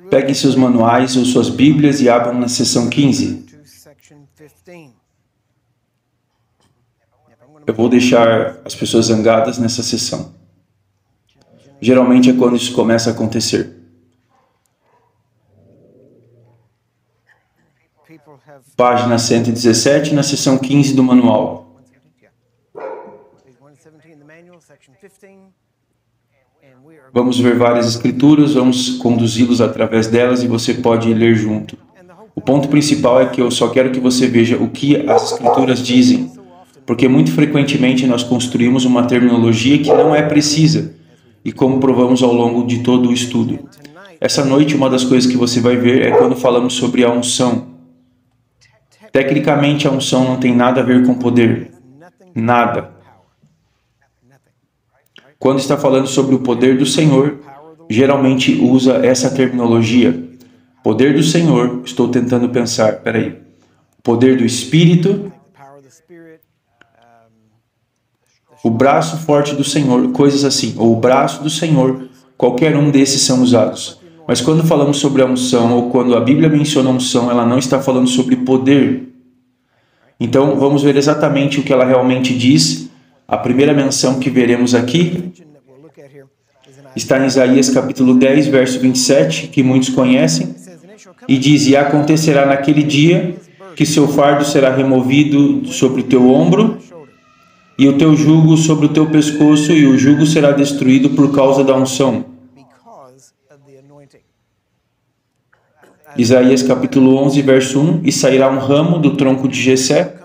Peguem seus manuais ou suas Bíblias e abram na seção 15. Eu vou deixar as pessoas zangadas nessa sessão. Geralmente é quando isso começa a acontecer. Página 117, na seção 15 do manual. Vamos ver várias escrituras, vamos conduzi-los através delas e você pode ler junto. O ponto principal é que eu só quero que você veja o que as escrituras dizem, porque muito frequentemente nós construímos uma terminologia que não é precisa, e como provamos ao longo de todo o estudo. Essa noite, uma das coisas que você vai ver é quando falamos sobre a unção. Tecnicamente, a unção não tem nada a ver com poder. Nada. Quando está falando sobre o poder do Senhor, geralmente usa essa terminologia. Poder do Senhor, estou tentando pensar, peraí. Poder do Espírito, o braço forte do Senhor, coisas assim. Ou o braço do Senhor, qualquer um desses são usados. Mas quando falamos sobre a unção, ou quando a Bíblia menciona a unção, ela não está falando sobre poder. Então, vamos ver exatamente o que ela realmente diz. A primeira menção que veremos aqui está em Isaías capítulo 10, verso 27, que muitos conhecem, e diz: E acontecerá naquele dia que seu fardo será removido sobre o teu ombro, e o teu jugo sobre o teu pescoço, e o jugo será destruído por causa da unção. Isaías capítulo 11, verso 1, E sairá um ramo do tronco de Jessé,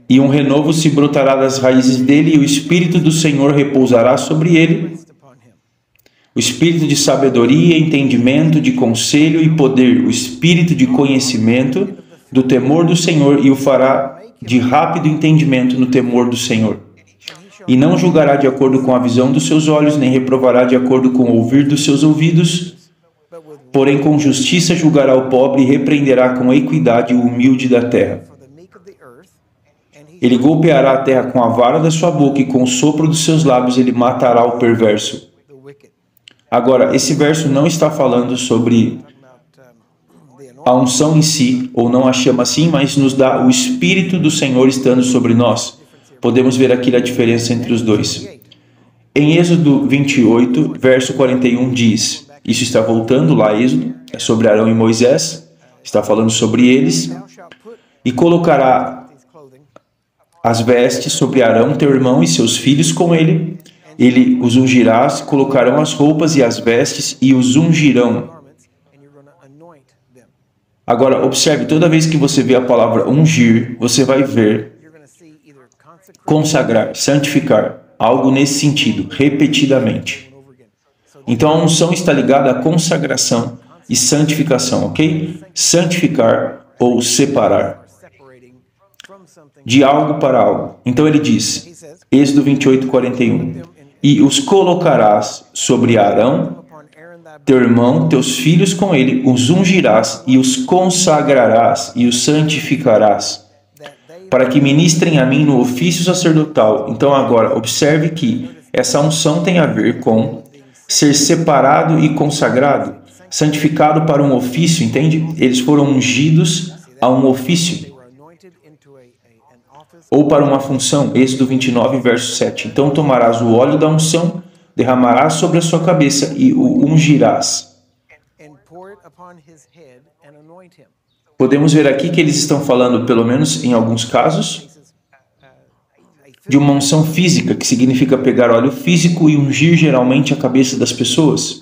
e um renovo se brotará das raízes dele, e o Espírito do Senhor repousará sobre ele, o Espírito de sabedoria, entendimento, de conselho e poder, o Espírito de conhecimento, do temor do Senhor, e o fará de rápido entendimento no temor do Senhor. E não julgará de acordo com a visão dos seus olhos, nem reprovará de acordo com o ouvir dos seus ouvidos, porém com justiça julgará o pobre e repreenderá com equidade o humilde da terra. Ele golpeará a terra com a vara da sua boca, e com o sopro dos seus lábios ele matará o perverso. Agora, esse verso não está falando sobre a unção em si, ou não a chama assim, mas nos dá o Espírito do Senhor estando sobre nós. Podemos ver aqui a diferença entre os dois. Em Êxodo 28, verso 41 diz, isso está voltando lá a Êxodo, é sobre Arão e Moisés, está falando sobre eles, e colocará as vestes sobre Arão, teu irmão, e seus filhos com ele. Ele os ungirá, colocarão as roupas e as vestes, e os ungirão. Agora, observe, toda vez que você vê a palavra ungir, você vai ver consagrar, santificar, algo nesse sentido, repetidamente. Então, a unção está ligada à consagração e santificação, ok? Santificar ou separar. De algo para algo. Então ele diz, Êxodo 28, 41, E os colocarás sobre Arão, teu irmão, teus filhos com ele, os ungirás e os consagrarás e os santificarás, para que ministrem a mim no ofício sacerdotal. Então agora, observe que essa unção tem a ver com ser separado e consagrado, santificado para um ofício, entende? Eles foram ungidos a um ofício, ou para uma função, Êxodo 29, verso 7. Então tomarás o óleo da unção, derramarás sobre a sua cabeça e o ungirás. Podemos ver aqui que eles estão falando, pelo menos em alguns casos, de uma unção física, que significa pegar óleo físico e ungir geralmente a cabeça das pessoas.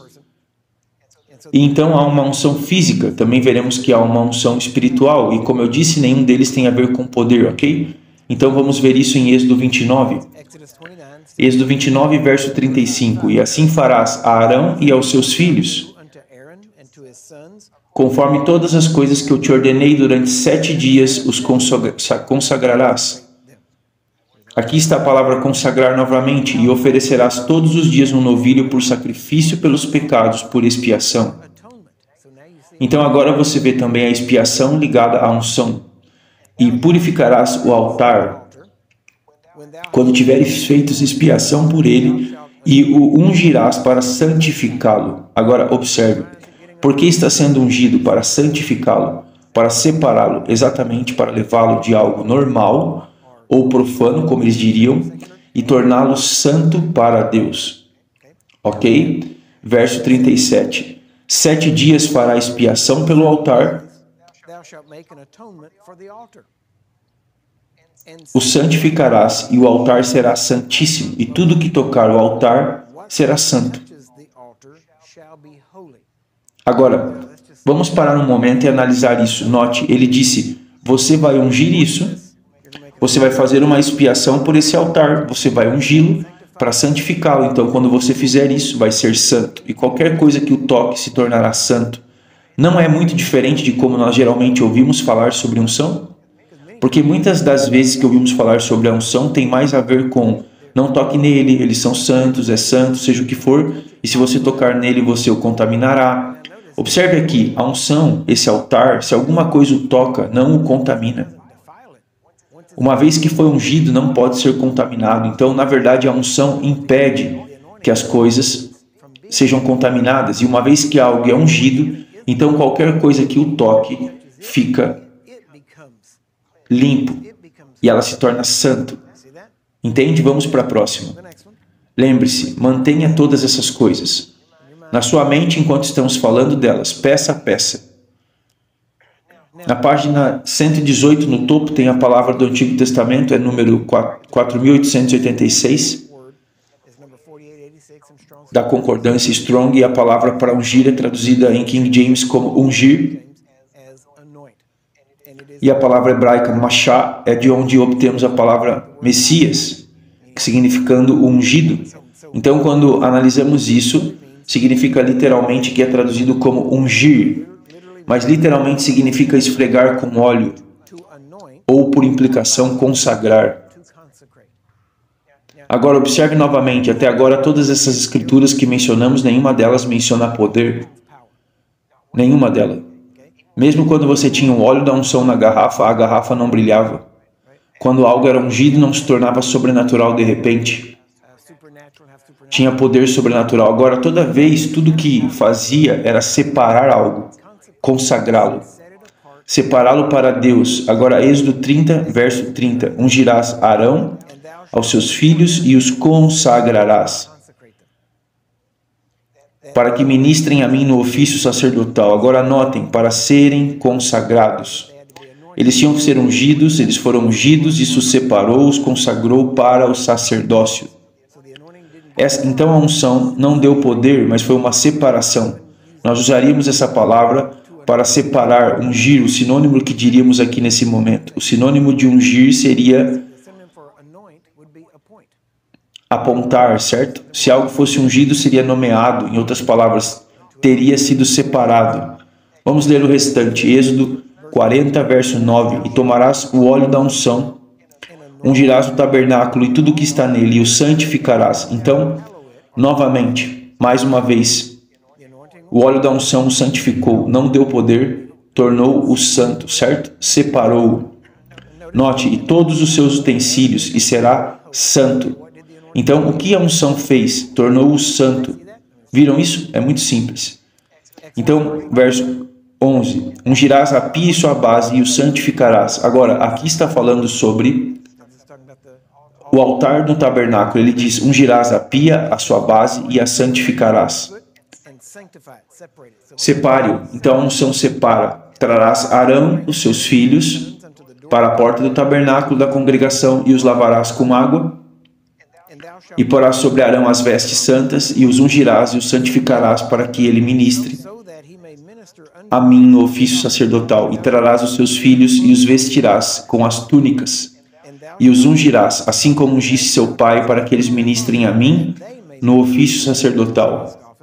E então há uma unção física, também veremos que há uma unção espiritual, e como eu disse, nenhum deles tem a ver com poder, ok? Então vamos ver isso em Êxodo 29. Êxodo 29, verso 35. E assim farás a Arão e aos seus filhos, conforme todas as coisas que eu te ordenei durante 7 dias, os consagrarás. Aqui está a palavra consagrar novamente. E oferecerás todos os dias um novilho por sacrifício pelos pecados, por expiação. Então agora você vê também a expiação ligada à unção. E purificarás o altar. Quando tiveres feito expiação por ele, e o ungirás para santificá-lo. Agora, observe. Por que está sendo ungido? Para santificá-lo, para separá-lo, exatamente para levá-lo de algo normal ou profano, como eles diriam, e torná-lo santo para Deus. Ok? Verso 37. 7 dias fará expiação pelo altar, o santificarás, e o altar será santíssimo, e tudo que tocar o altar será santo. Agora, vamos parar um momento e analisar isso. Note, ele disse, você vai ungir isso, você vai fazer uma expiação por esse altar, você vai ungí-lo para santificá-lo. Então, quando você fizer isso, vai ser santo. E qualquer coisa que o toque se tornará santo. Não é muito diferente de como nós geralmente ouvimos falar sobre unção? Porque muitas das vezes que ouvimos falar sobre a unção tem mais a ver com não toque nele, eles são santos, é santo, seja o que for, e se você tocar nele, você o contaminará. Observe aqui, a unção, esse altar, se alguma coisa o toca, não o contamina. Uma vez que foi ungido, não pode ser contaminado. Então, na verdade, a unção impede que as coisas sejam contaminadas. E uma vez que algo é ungido, então qualquer coisa que o toque fica limpo e ela se torna santo. Entende? Vamos para a próxima. Lembre-se, mantenha todas essas coisas na sua mente enquanto estamos falando delas, peça a peça. Na página 118, no topo, tem a palavra do Antigo Testamento, é número 4886, da concordância Strong, e a palavra para ungir é traduzida em King James como ungir. E a palavra hebraica Machá é de onde obtemos a palavra Messias, significando ungido. Então, quando analisamos isso, significa literalmente que é traduzido como ungir, mas literalmente significa esfregar com óleo, ou por implicação consagrar. Agora observe novamente, até agora todas essas escrituras que mencionamos, nenhuma delas menciona poder. Nenhuma delas. Mesmo quando você tinha um óleo da unção na garrafa, a garrafa não brilhava. Quando algo era ungido, não se tornava sobrenatural de repente. Tinha poder sobrenatural. Agora, toda vez, tudo que fazia era separar algo, consagrá-lo, separá-lo para Deus. Agora, Êxodo 30, verso 30. Ungirás Arão aos seus filhos e os consagrarás, para que ministrem a mim no ofício sacerdotal. Agora anotem, para serem consagrados. Eles tinham que ser ungidos, eles foram ungidos, isso separou, os consagrou para o sacerdócio. Então a unção não deu poder, mas foi uma separação. Nós usaríamos essa palavra para separar, ungir, o sinônimo que diríamos aqui nesse momento. O sinônimo de ungir seria apontar, certo? Se algo fosse ungido, seria nomeado. Em outras palavras, teria sido separado. Vamos ler o restante. Êxodo 40, verso 9. E tomarás o óleo da unção, ungirás o tabernáculo e tudo que está nele, e o santificarás. Então, novamente, mais uma vez, o óleo da unção o santificou, não deu poder, tornou-o santo, certo? Separou-o. Note, e todos os seus utensílios, e será santo. Então, o que a unção fez? Tornou-o santo. Viram isso? É muito simples. Então, verso 11. Ungirás a pia e sua base e o santificarás. Agora, aqui está falando sobre o altar do tabernáculo. Ele diz, ungirás a pia, a sua base e a santificarás. Separe-o. Então, a unção separa. Trarás Arão, os seus filhos, para a porta do tabernáculo da congregação e os lavarás com água. E porás sobre Arão as vestes santas, e os ungirás e os santificarás para que ele ministre a mim no ofício sacerdotal. E trarás os seus filhos e os vestirás com as túnicas, e os ungirás, assim como ungiste seu pai, para que eles ministrem a mim no ofício sacerdotal.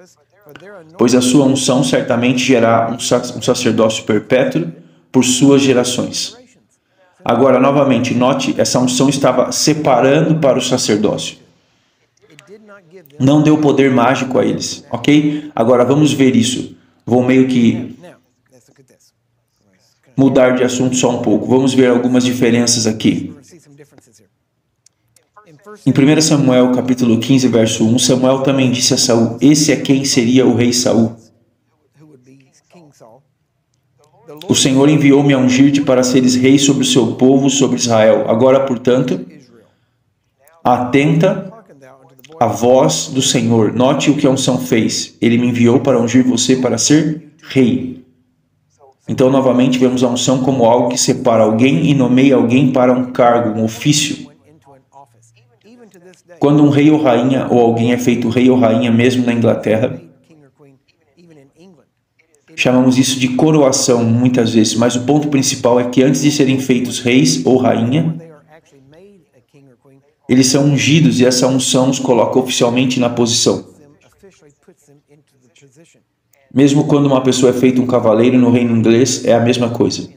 Pois a sua unção certamente gerará um sacerdócio perpétuo por suas gerações. Agora, novamente, note, essa unção estava separando para o sacerdócio. Não deu poder mágico a eles, ok? Agora vamos ver isso. Vou meio que mudar de assunto só um pouco. Vamos ver algumas diferenças aqui. Em 1 Samuel, capítulo 15, verso 1, Samuel também disse a Saul: esse é quem seria o rei Saul. O Senhor enviou-me a ungir-te para seres rei sobre o seu povo, sobre Israel. Agora, portanto, atenta à voz do Senhor. Note o que a unção fez. Ele me enviou para ungir você para ser rei. Então, novamente, vemos a unção como algo que separa alguém e nomeia alguém para um cargo, um ofício. Quando um rei ou rainha ou alguém é feito rei ou rainha, mesmo na Inglaterra, chamamos isso de coroação muitas vezes, mas o ponto principal é que antes de serem feitos reis ou rainha, eles são ungidos e essa unção os coloca oficialmente na posição. Mesmo quando uma pessoa é feita um cavaleiro no reino inglês, é a mesma coisa.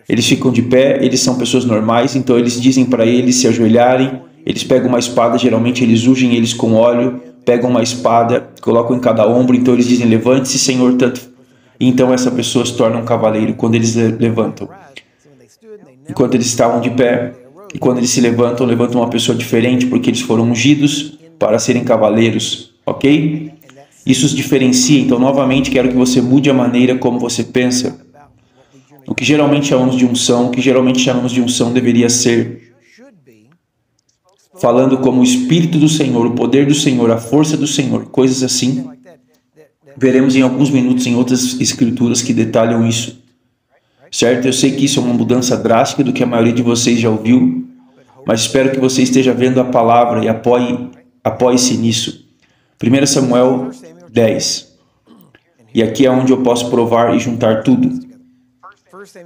Eles ficam de pé, eles são pessoas normais, então eles dizem para eles se ajoelharem, eles pegam uma espada, geralmente eles ungem eles com óleo, pegam uma espada, colocam em cada ombro, então eles dizem: levante-se, Senhor, tanto. E então essa pessoa se torna um cavaleiro quando eles levantam. Enquanto eles estavam de pé, e quando eles se levantam, levantam uma pessoa diferente, porque eles foram ungidos para serem cavaleiros, ok? Isso os diferencia, então novamente quero que você mude a maneira como você pensa. O que geralmente chamamos de unção, deveria ser falando como o Espírito do Senhor, o poder do Senhor, a força do Senhor, coisas assim. Veremos em alguns minutos em outras escrituras que detalham isso. Certo? Eu sei que isso é uma mudança drástica do que a maioria de vocês já ouviu, mas espero que você esteja vendo a palavra e apoie-se nisso. 1 Samuel 10. E aqui é onde eu posso provar e juntar tudo.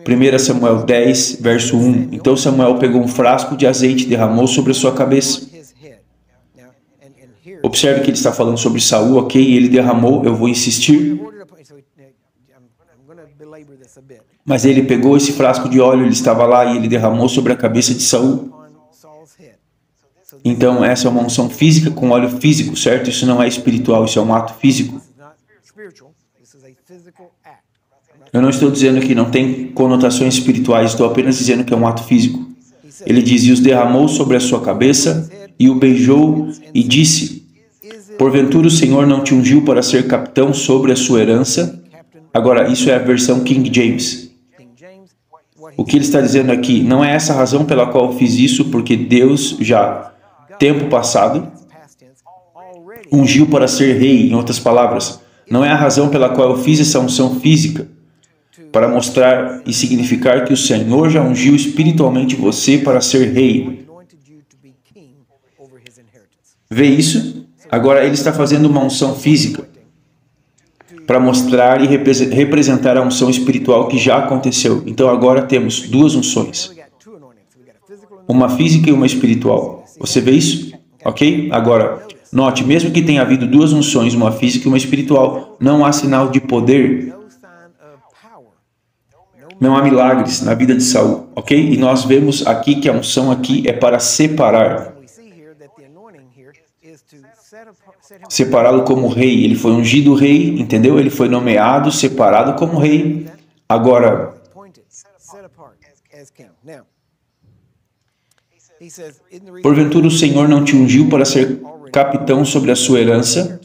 1 Samuel 10, verso 1. Então Samuel pegou um frasco de azeite e derramou sobre a sua cabeça. Observe que ele está falando sobre Saul, ok? Ele derramou, eu vou insistir. Mas ele pegou esse frasco de óleo, ele estava lá e ele derramou sobre a cabeça de Saul. Então essa é uma unção física com óleo físico, certo? Isso não é espiritual, isso é um ato físico. Eu não estou dizendo que não tem conotações espirituais, estou apenas dizendo que é um ato físico. Ele diz: e os derramou sobre a sua cabeça, e o beijou, e disse: porventura o Senhor não te ungiu para ser capitão sobre a sua herança? Agora, isso é a versão King James. O que ele está dizendo aqui? Não é essa a razão pela qual eu fiz isso, porque Deus já, tempo passado, ungiu para ser rei, em outras palavras. Não é a razão pela qual eu fiz essa unção física, para mostrar e significar que o Senhor já ungiu espiritualmente você para ser rei. Vê isso? Agora ele está fazendo uma unção física para mostrar e representar a unção espiritual que já aconteceu. Então agora temos duas unções. Uma física e uma espiritual. Você vê isso? Ok? Agora, note, mesmo que tenha havido duas unções, uma física e uma espiritual, não há sinal de poder. Não há milagres na vida de Saul, ok? E nós vemos aqui que a unção aqui é para separar. Separá-lo como rei. Ele foi ungido rei, entendeu? Ele foi nomeado, separado como rei. Agora, porventura o Senhor não te ungiu para ser capitão sobre a sua herança?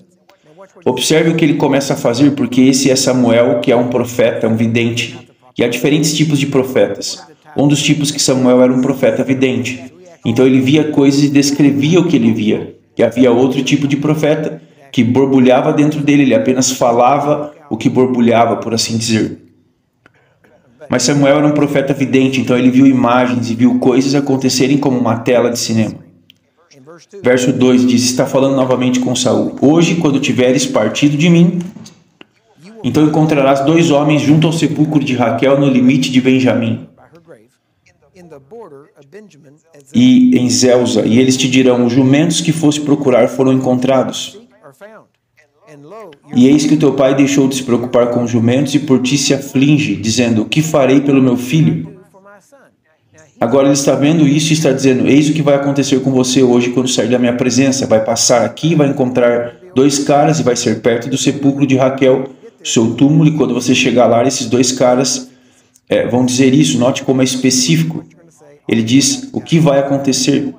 Observe o que ele começa a fazer, porque esse é Samuel, que é um profeta, um vidente. E há diferentes tipos de profetas. Um dos tipos que Samuel era um profeta vidente. Então ele via coisas e descrevia o que ele via. E havia outro tipo de profeta que borbulhava dentro dele, ele apenas falava o que borbulhava, por assim dizer. Mas Samuel era um profeta vidente, então ele viu imagens e viu coisas acontecerem como uma tela de cinema. Verso 2 diz, está falando novamente com Saul: hoje, quando tiveres partido de mim, então encontrarás dois homens junto ao sepulcro de Raquel no limite de Benjamim e em Zelza, e eles te dirão: os jumentos que foste procurar foram encontrados. E eis que o teu pai deixou de se preocupar com os jumentos e por ti se aflige, dizendo: o que farei pelo meu filho? Agora ele está vendo isso e está dizendo: eis o que vai acontecer com você hoje quando sair da minha presença. Vai passar aqui, vai encontrar dois caras e vai ser perto do sepulcro de Raquel, seu túmulo, e quando você chegar lá, esses dois caras vão dizer isso. Note como é específico. Ele diz o que vai acontecer,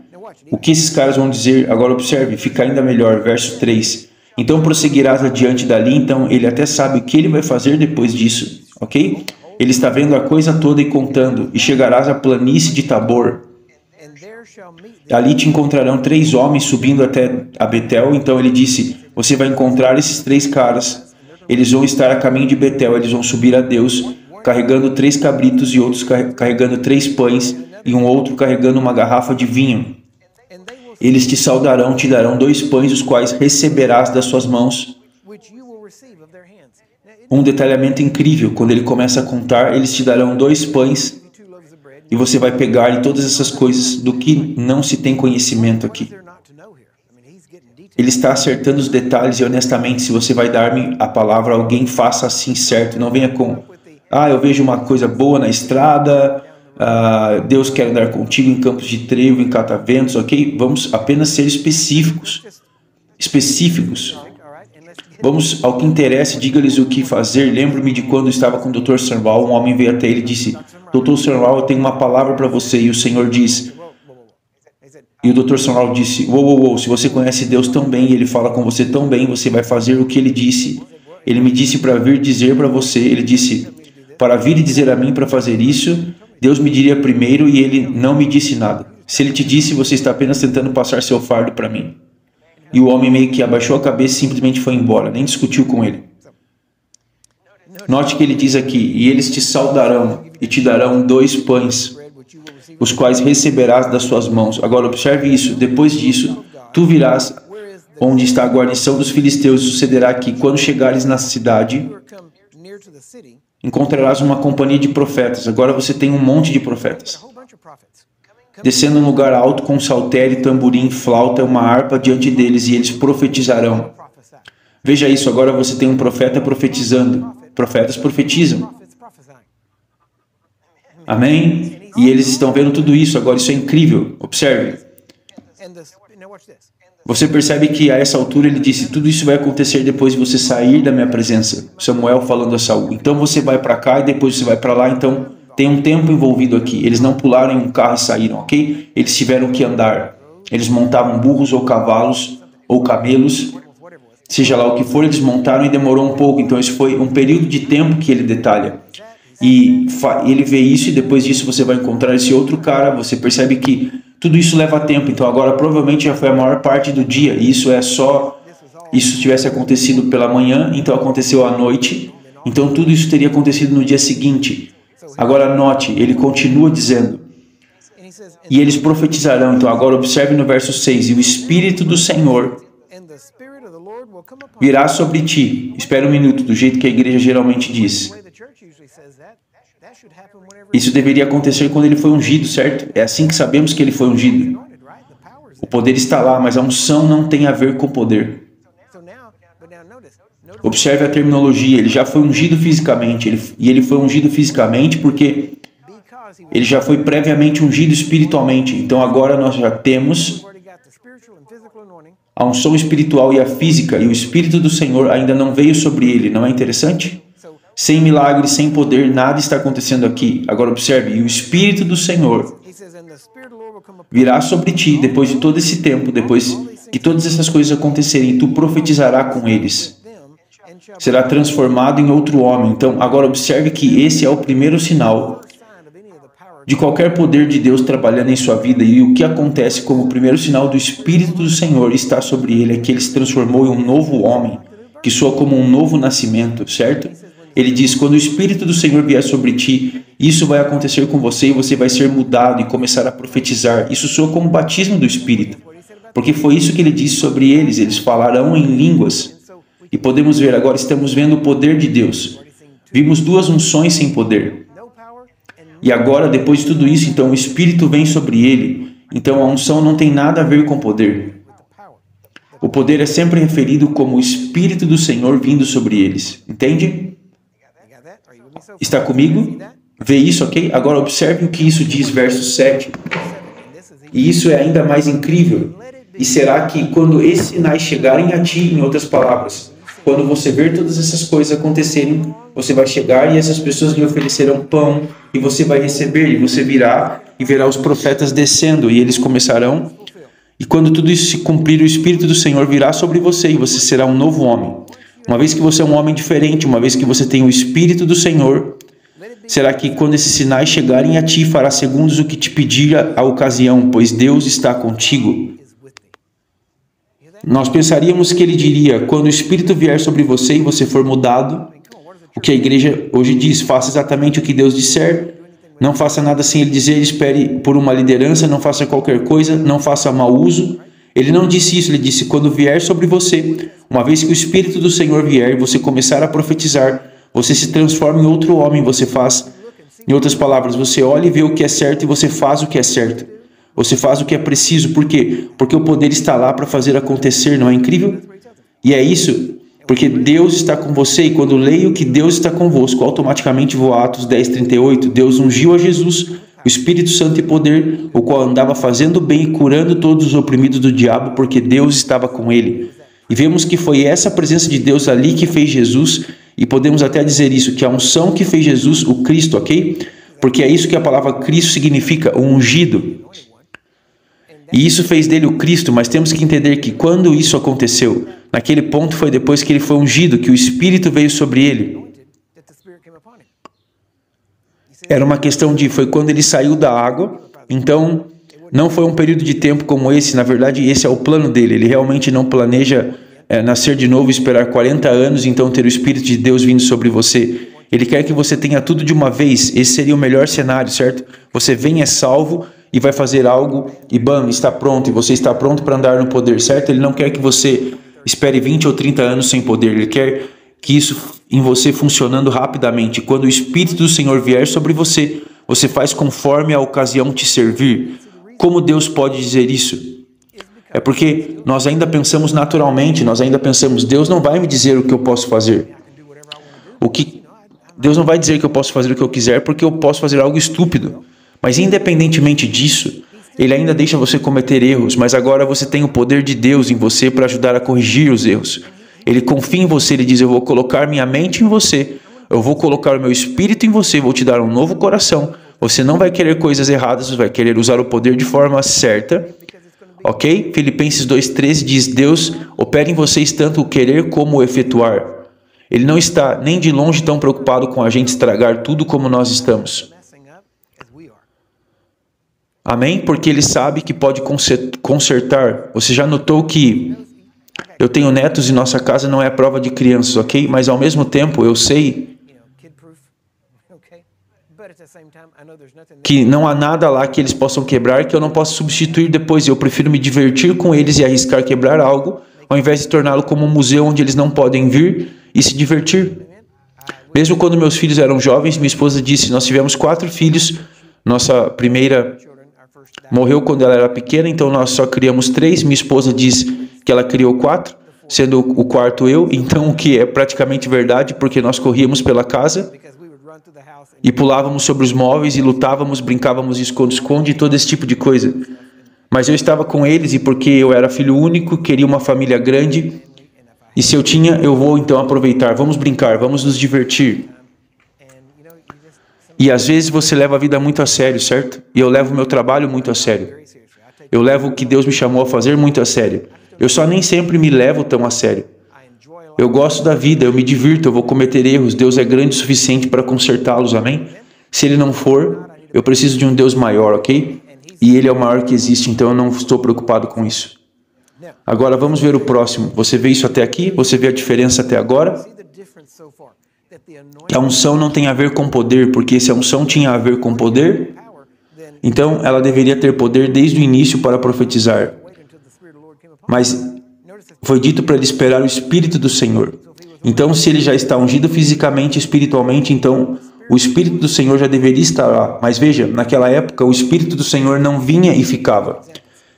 o que esses caras vão dizer. Agora observe, fica ainda melhor, verso 3. Então prosseguirás adiante dali, então ele até sabe o que ele vai fazer depois disso, ok? Ele está vendo a coisa toda e contando, e chegarás à planície de Tabor. Ali te encontrarão 3 homens subindo até a Betel. Então ele disse, você vai encontrar esses 3 caras, eles vão estar a caminho de Betel, eles vão subir a Deus, carregando 3 cabritos e outros carregando 3 pães, e um outro carregando uma garrafa de vinho. Eles te saudarão, te darão 2 pães, os quais receberás das suas mãos. Um detalhamento incrível, quando ele começa a contar, eles te darão 2 pães, e você vai pegar em todas essas coisas do que não se tem conhecimento aqui. Ele está acertando os detalhes e honestamente, se você vai dar-me a palavra, alguém faça assim certo. Não venha com, eu vejo uma coisa boa na estrada, Deus quer andar contigo em campos de trevo, em cataventos, ok? Vamos apenas ser específicos. Vamos ao que interessa, diga-lhes o que fazer. Lembro-me de quando estava com o Dr. Sarnwall, um homem veio até ele e disse, Dr. Sarnwall, eu tenho uma palavra para você. E o Senhor diz, e o Dr. Sarnwall disse, se você conhece Deus tão bem, e Ele fala com você tão bem, você vai fazer o que Ele disse. Ele me disse para vir dizer para você, Ele disse, para vir e dizer a mim para fazer isso, Deus me diria primeiro e Ele não me disse nada. Se Ele te disse, você está apenas tentando passar seu fardo para mim. E o homem meio que abaixou a cabeça e simplesmente foi embora, nem discutiu com ele. Note que ele diz aqui, e eles te saudarão e te darão 2 pães, os quais receberás das suas mãos. Agora observe isso, depois disso, tu virás onde está a guarnição dos filisteus, e sucederá que, quando chegares na cidade, encontrarás uma companhia de profetas. Agora você tem um monte de profetas. Descendo um lugar alto com saltério, tamborim, flauta, uma harpa diante deles, e eles profetizarão. Veja isso, agora você tem um profeta profetizando. Profetas profetizam. Amém? E eles estão vendo tudo isso agora, isso é incrível. Observe. Você percebe que a essa altura ele disse, tudo isso vai acontecer depois de você sair da minha presença. Samuel falando a Saul. Então você vai para cá e depois você vai para lá, então tem um tempo envolvido aqui. Eles não pularam em um carro e saíram, ok? Eles tiveram que andar. Eles montavam burros ou cavalos ou camelos, seja lá o que for, eles montaram e demorou um pouco. Então esse foi um período de tempo que ele detalha. E ele vê isso e depois disso você vai encontrar esse outro cara. Você percebe que tudo isso leva tempo. Então agora provavelmente já foi a maior parte do dia. E isso é só... Isso tivesse acontecido pela manhã, então aconteceu à noite. Então tudo isso teria acontecido no dia seguinte. Agora note, ele continua dizendo, e eles profetizarão. Então agora observe no verso 6, e o Espírito do Senhor virá sobre ti. Espera um minuto, do jeito que a igreja geralmente diz. Isso deveria acontecer quando ele foi ungido, certo? É assim que sabemos que ele foi ungido. O poder está lá, mas a unção não tem a ver com o poder. Observe a terminologia, ele já foi ungido fisicamente, e ele foi ungido fisicamente porque ele já foi previamente ungido espiritualmente. Então agora nós já temos a unção espiritual e a física, e o Espírito do Senhor ainda não veio sobre ele, não é interessante? Sem milagre, sem poder, nada está acontecendo aqui. Agora observe, e o Espírito do Senhor virá sobre ti depois de todo esse tempo, depois que todas essas coisas acontecerem, e tu profetizarás com eles. Será transformado em outro homem. Então, agora observe que esse é o primeiro sinal de qualquer poder de Deus trabalhando em sua vida, e o que acontece como o primeiro sinal do Espírito do Senhor está sobre ele é que ele se transformou em um novo homem, que soa como um novo nascimento, certo? Ele diz, quando o Espírito do Senhor vier sobre ti, isso vai acontecer com você e você vai ser mudado e começar a profetizar. Isso soa como o batismo do Espírito, porque foi isso que ele disse sobre eles, eles falarão em línguas. E podemos ver agora, estamos vendo o poder de Deus. Vimos 2 unções sem poder. E agora, depois de tudo isso, então o Espírito vem sobre ele. Então a unção não tem nada a ver com poder. O poder é sempre referido como o Espírito do Senhor vindo sobre eles. Entende? Está comigo? Vê isso, ok? Agora observe o que isso diz, verso 7. E isso é ainda mais incrível. E será que quando esses sinais chegarem a ti, em outras palavras, quando você ver todas essas coisas acontecerem, você vai chegar e essas pessoas lhe oferecerão pão e você vai receber, e você virá e verá os profetas descendo e eles começarão. E quando tudo isso se cumprir, o Espírito do Senhor virá sobre você e você será um novo homem. Uma vez que você é um homem diferente, uma vez que você tem o Espírito do Senhor, será que quando esses sinais chegarem a ti, fará segundos o que te pedir a ocasião, pois Deus está contigo. Nós pensaríamos que ele diria, quando o Espírito vier sobre você e você for mudado, o que a igreja hoje diz, faça exatamente o que Deus disser, não faça nada sem ele dizer, espere por uma liderança, não faça qualquer coisa, não faça mau uso. Ele não disse isso, ele disse, quando vier sobre você, uma vez que o Espírito do Senhor vier e você começar a profetizar, você se transforma em outro homem, você faz, em outras palavras, você olha e vê o que é certo e você faz o que é certo. Você faz o que é preciso, por quê? Porque o poder está lá para fazer acontecer, não é incrível? E é isso, porque Deus está com você, e quando leio que Deus está convosco, automaticamente vou a Atos 10:38, Deus ungiu a Jesus, o Espírito Santo e poder, o qual andava fazendo bem e curando todos os oprimidos do diabo, porque Deus estava com ele. E vemos que foi essa presença de Deus ali que fez Jesus, e podemos até dizer isso, que a unção que fez Jesus, o Cristo, ok? Porque é isso que a palavra Cristo significa, o ungido. E isso fez dele o Cristo, mas temos que entender que quando isso aconteceu, naquele ponto foi depois que ele foi ungido, que o Espírito veio sobre ele. Era uma questão foi quando ele saiu da água, então não foi um período de tempo como esse, na verdade esse é o plano dele, ele realmente não planeja nascer de novo, esperar 40 anos, então ter o Espírito de Deus vindo sobre você. Ele quer que você tenha tudo de uma vez, esse seria o melhor cenário, certo? Você vem, é salvo e vai fazer algo e bam, está pronto, e você está pronto para andar no poder, certo? Ele não quer que você espere 20 ou 30 anos sem poder, ele quer que isso em você funcionando rapidamente. Quando o Espírito do Senhor vier sobre você, você faz conforme a ocasião te servir. Como Deus pode dizer isso? É porque nós ainda pensamos naturalmente, nós ainda pensamos, Deus não vai me dizer o que eu posso fazer. Deus não vai dizer que eu posso fazer o que eu quiser porque eu posso fazer algo estúpido. Mas independentemente disso, ele ainda deixa você cometer erros, mas agora você tem o poder de Deus em você para ajudar a corrigir os erros. Ele confia em você, ele diz, eu vou colocar minha mente em você, eu vou colocar o meu espírito em você, vou te dar um novo coração. Você não vai querer coisas erradas, você vai querer usar o poder de forma certa. Ok? Filipenses 2:13 diz, Deus opera em vocês tanto o querer como o efetuar. Ele não está nem de longe tão preocupado com a gente estragar tudo como nós estamos. Amém? Porque ele sabe que pode consertar. Você já notou que eu tenho netos e nossa casa não é prova de crianças, ok? Mas ao mesmo tempo eu sei que não há nada lá que eles possam quebrar que eu não possa substituir depois. Eu prefiro me divertir com eles e arriscar quebrar algo, ao invés de torná-lo como um museu onde eles não podem vir e se divertir. Mesmo quando meus filhos eram jovens, minha esposa disse, nós tivemos 4 filhos, nossa primeira morreu quando ela era pequena, então nós só criamos 3, minha esposa diz que ela criou 4, sendo o quarto eu, então o que é praticamente verdade, porque nós corríamos pela casa e pulávamos sobre os móveis e lutávamos, brincávamos de esconde-esconde e todo esse tipo de coisa. Mas eu estava com eles e porque eu era filho único, queria uma família grande, e se eu tinha, eu vou então aproveitar, vamos brincar, vamos nos divertir. E às vezes você leva a vida muito a sério, certo? E eu levo o meu trabalho muito a sério. Eu levo o que Deus me chamou a fazer muito a sério. Eu só nem sempre me levo tão a sério. Eu gosto da vida, eu me divirto, eu vou cometer erros. Deus é grande o suficiente para consertá-los, amém? Se Ele não for, eu preciso de um Deus maior, ok? E Ele é o maior que existe, então eu não estou preocupado com isso. Agora vamos ver o próximo. Você vê isso até aqui? Você vê a diferença até agora? Que a unção não tem a ver com poder, porque se a unção tinha a ver com poder, então ela deveria ter poder desde o início para profetizar. Mas foi dito para ele esperar o Espírito do Senhor. Então, se ele já está ungido fisicamente e espiritualmente, então o Espírito do Senhor já deveria estar lá. Mas veja, naquela época o Espírito do Senhor não vinha e ficava.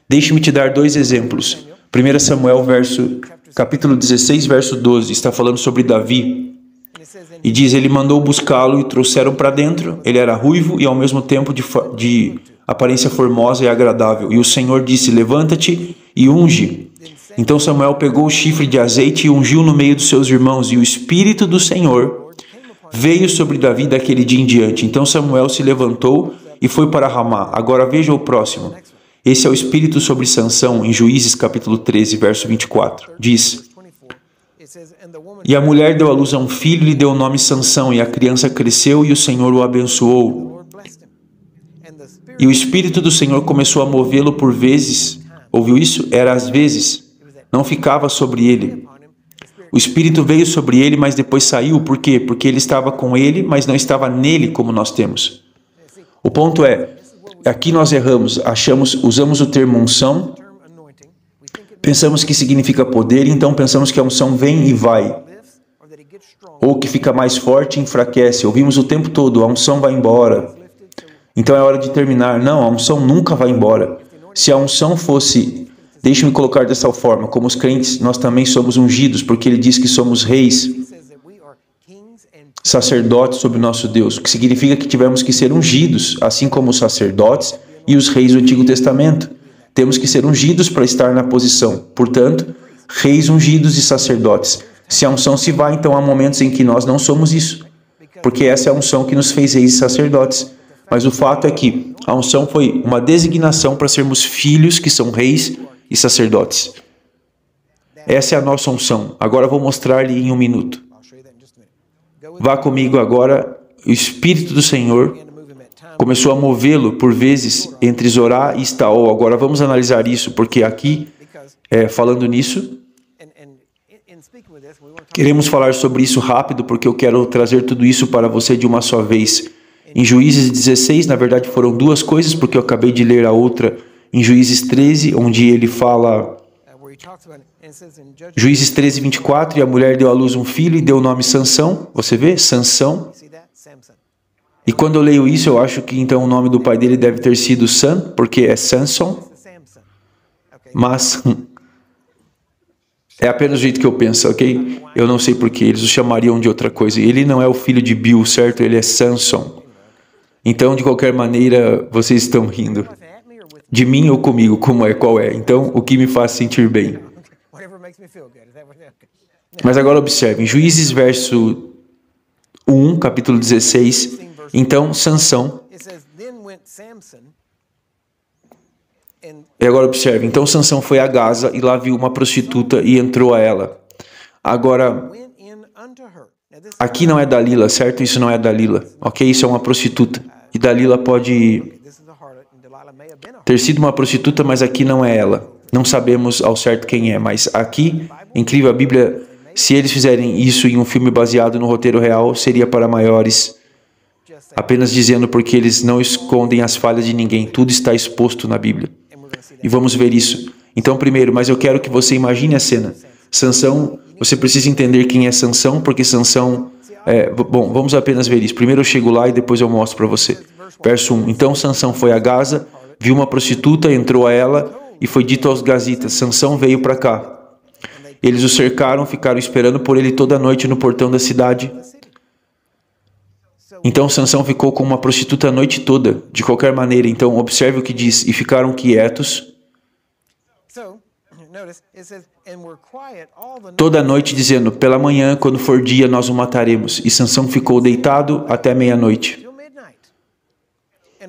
Deixe-me te dar 2 exemplos. 1 Samuel, capítulo 16, verso 12, está falando sobre Davi. E diz, ele mandou buscá-lo e trouxeram para dentro. Ele era ruivo e ao mesmo tempo de aparência formosa e agradável. E o Senhor disse, levanta-te e unge. Então Samuel pegou o chifre de azeite e ungiu no meio dos seus irmãos, e o Espírito do Senhor veio sobre Davi daquele dia em diante. Então Samuel se levantou e foi para Ramá. Agora veja o próximo. Esse é o Espírito sobre Sansão, em Juízes capítulo 13, verso 24. Diz: E a mulher deu à luz a um filho e lhe deu o nome Sansão, e a criança cresceu e o Senhor o abençoou. E o Espírito do Senhor começou a movê-lo por vezes. Ouviu isso? Era às vezes. Não ficava sobre ele. O Espírito veio sobre ele, mas depois saiu. Por quê? Porque ele estava com ele, mas não estava nele como nós temos. O ponto é, aqui nós erramos, usamos o termo unção, pensamos que significa poder, então pensamos que a unção vem e vai. Ou que fica mais forte e enfraquece. Ouvimos o tempo todo, a unção vai embora. Então é hora de terminar. Não, a unção nunca vai embora. Se a unção fosse... Deixe-me colocar dessa forma, como os crentes, nós também somos ungidos, porque ele diz que somos reis, sacerdotes sobre o nosso Deus, o que significa que tivemos que ser ungidos, assim como os sacerdotes e os reis do Antigo Testamento. Temos que ser ungidos para estar na posição. Portanto, reis ungidos e sacerdotes. Se a unção se vai, então há momentos em que nós não somos isso, porque essa é a unção que nos fez reis e sacerdotes. Mas o fato é que a unção foi uma designação para sermos filhos que são reis e sacerdotes. Essa é a nossa unção. Agora eu vou mostrar-lhe em um minuto. Vá comigo agora. O Espírito do Senhor começou a movê-lo por vezes entre Zorá e Estaol. Agora vamos analisar isso, porque aqui, falando nisso, queremos falar sobre isso rápido, porque eu quero trazer tudo isso para você de uma só vez. Em Juízes 16, na verdade foram duas coisas, porque eu acabei de ler a outra em Juízes 13, onde ele fala... Juízes 13, 24, e a mulher deu à luz um filho e deu o nome Sansão. Você vê? Sansão. E quando eu leio isso, eu acho que então o nome do pai dele deve ter sido Sam, porque é Samson. Mas é apenas o jeito que eu penso, ok? Eu não sei porquê, eles o chamariam de outra coisa. Ele não é o filho de Bill, certo? Ele é Samson. Então, de qualquer maneira, vocês estão rindo. De mim ou comigo, qual é? Então, o que me faz sentir bem. Mas agora observe, em Juízes verso 1, capítulo 16, então Sansão... E agora observe, então Sansão foi a Gaza e lá viu uma prostituta e entrou a ela. Agora, aqui não é Dalila, certo? Isso não é Dalila, ok? Isso é uma prostituta. E Dalila pode ter sido uma prostituta, mas aqui não é ela. Não sabemos ao certo quem é, mas aqui, incrível, a Bíblia, se eles fizerem isso em um filme baseado no roteiro real, seria para maiores, apenas dizendo porque eles não escondem as falhas de ninguém, tudo está exposto na Bíblia. E vamos ver isso. Então, primeiro, mas eu quero que você imagine a cena. Sansão, você precisa entender quem é Sansão, porque Sansão... bom, vamos apenas ver isso. Primeiro eu chego lá e depois eu mostro para você. Verso 1. Então Sansão foi a Gaza, viu uma prostituta, entrou a ela e foi dito aos gazitas, Sansão veio para cá. Eles o cercaram, ficaram esperando por ele toda a noite no portão da cidade. Então Sansão ficou com uma prostituta a noite toda, de qualquer maneira. Então observe o que diz, e ficaram quietos toda a noite, dizendo, pela manhã, quando for dia, nós o mataremos. E Sansão ficou deitado até meia-noite.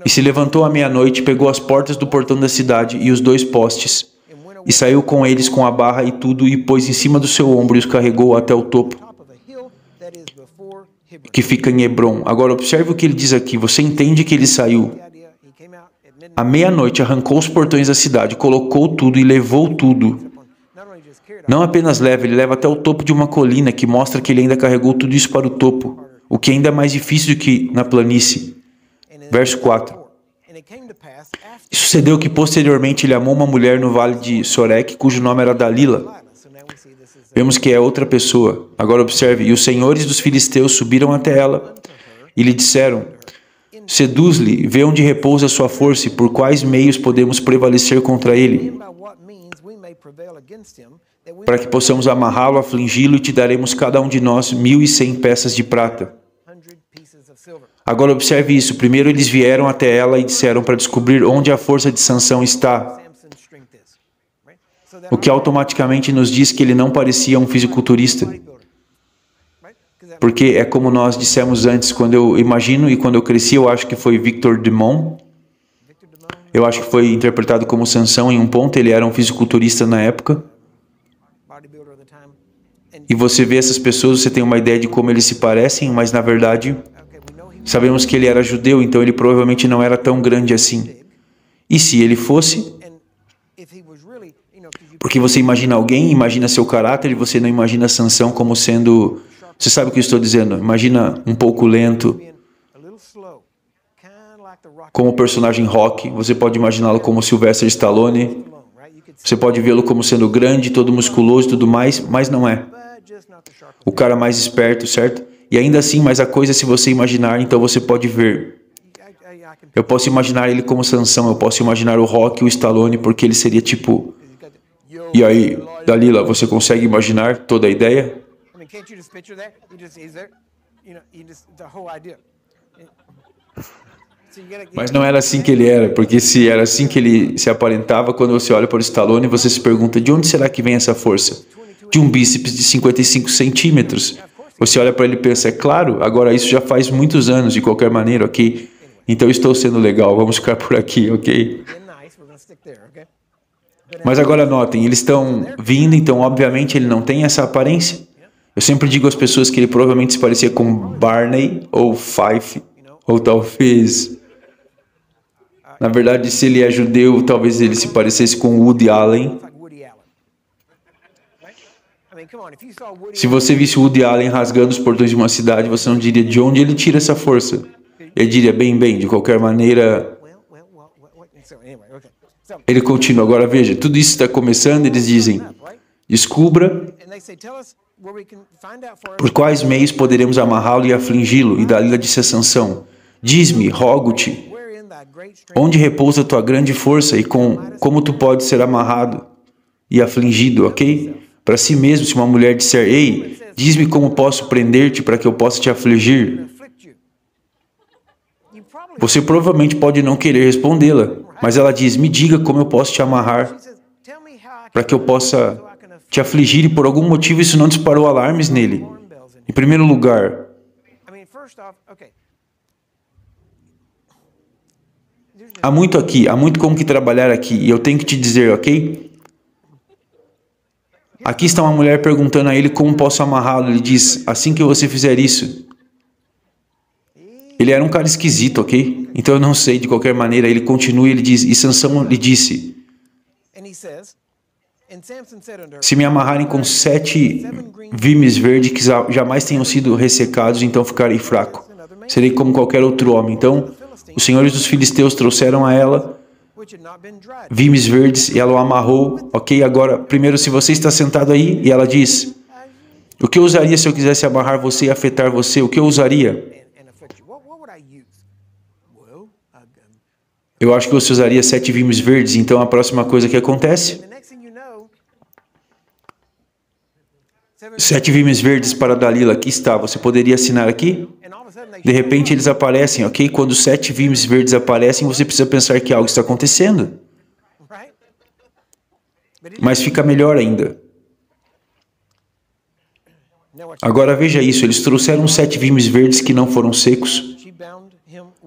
E se levantou à meia-noite, pegou as portas do portão da cidade e os 2 postes, e saiu com eles com a barra e tudo, e pôs em cima do seu ombro e os carregou até o topo, que fica em Hebron. Agora observe o que ele diz aqui. Você entende que ele saiu à meia-noite, arrancou os portões da cidade, colocou tudo e levou tudo. Não apenas leva, ele leva até o topo de uma colina, que mostra que ele ainda carregou tudo isso para o topo, o que é ainda mais difícil do que na planície. Verso 4. E sucedeu que posteriormente ele amou uma mulher no vale de Sorek, cujo nome era Dalila. Vemos que é outra pessoa. Agora observe, e os senhores dos filisteus subiram até ela e lhe disseram, seduz-lhe, vê onde repousa a sua força e por quais meios podemos prevalecer contra ele, para que possamos amarrá-lo, afligi-lo e te daremos cada um de nós 1.100 peças de prata. Agora observe isso. Primeiro eles vieram até ela e disseram para descobrir onde a força de Sansão está. o que automaticamente nos diz que ele não parecia um fisiculturista. Porque é como nós dissemos antes, quando eu imagino e quando eu cresci, eu acho que foi Victor Dumont. Eu acho que foi interpretado como Sansão em um ponto, ele era um fisiculturista na época. E você vê essas pessoas, você tem uma ideia de como eles se parecem, mas na verdade, sabemos que ele era judeu, então ele provavelmente não era tão grande assim. E se ele fosse? Porque você imagina alguém, imagina seu caráter, e você não imagina Sansão como sendo... Você sabe o que eu estou dizendo? Imagina um pouco lento, como o personagem Rock. Você pode imaginá-lo como Sylvester Stallone. Você pode vê-lo como sendo grande, todo musculoso e tudo mais, mas não é. O cara mais esperto, certo? E ainda assim, mas a coisa é se você imaginar, então você pode ver. Eu posso imaginar ele como Sansão, eu posso imaginar o Rock e o Stallone, porque ele seria tipo... E aí, Dalila, você consegue imaginar toda a ideia? Mas não era assim que ele era, porque se era assim que ele se aparentava, quando você olha para o Stallone, você se pergunta, de onde será que vem essa força? De um bíceps de 55 centímetros. Você olha para ele e pensa, é claro, agora isso já faz muitos anos, de qualquer maneira, ok? Então eu estou sendo legal, vamos ficar por aqui, ok? Mas agora notem, eles estão vindo, então obviamente ele não tem essa aparência. Eu sempre digo às pessoas que ele provavelmente se parecia com Barney ou Fife, ou talvez... Na verdade, se ele é judeu, talvez ele se parecesse com Woody Allen. Se você visse Woody Allen rasgando os portões de uma cidade, você não diria de onde ele tira essa força. Ele diria, bem, de qualquer maneira... Ele continua, agora veja, tudo isso está começando, eles dizem, descubra por quais meios poderemos amarrá-lo e afligi-lo. E Dalila disse a Sansão, diz-me, rogo-te, onde repousa tua grande força e como tu podes ser amarrado e afligido, ok? Para si mesmo, se uma mulher disser, ei, diz-me como posso prender-te para que eu possa te afligir. Você provavelmente pode não querer respondê-la, mas ela diz, me diga como eu posso te amarrar para que eu possa te afligir e por algum motivo isso não disparou alarmes nele. Em primeiro lugar, há muito aqui, há muito como que trabalhar aqui, e eu tenho que te dizer, ok? Aqui está uma mulher perguntando a ele como posso amarrá-lo. Ele diz, assim que você fizer isso. Ele era um cara esquisito, ok? Então eu não sei, de qualquer maneira, ele continua e ele diz, e Sansão lhe disse, se me amarrarem com 7 vimes verdes que jamais tenham sido ressecados, então ficarei fraco. Serei como qualquer outro homem. Então, os senhores dos filisteus trouxeram a ela vimes verdes e ela o amarrou, ok? Agora, primeiro, se você está sentado aí, e ela diz, o que eu usaria se eu quisesse amarrar você e afetar você? O que eu usaria? Eu acho que você usaria 7 vimes verdes, então a próxima coisa que acontece... 7 vimes verdes para Dalila, aqui está, você poderia assinar aqui? De repente eles aparecem, ok? Quando 7 vimes verdes aparecem, você precisa pensar que algo está acontecendo. Mas fica melhor ainda. Agora veja isso, eles trouxeram 7 vimes verdes que não foram secos.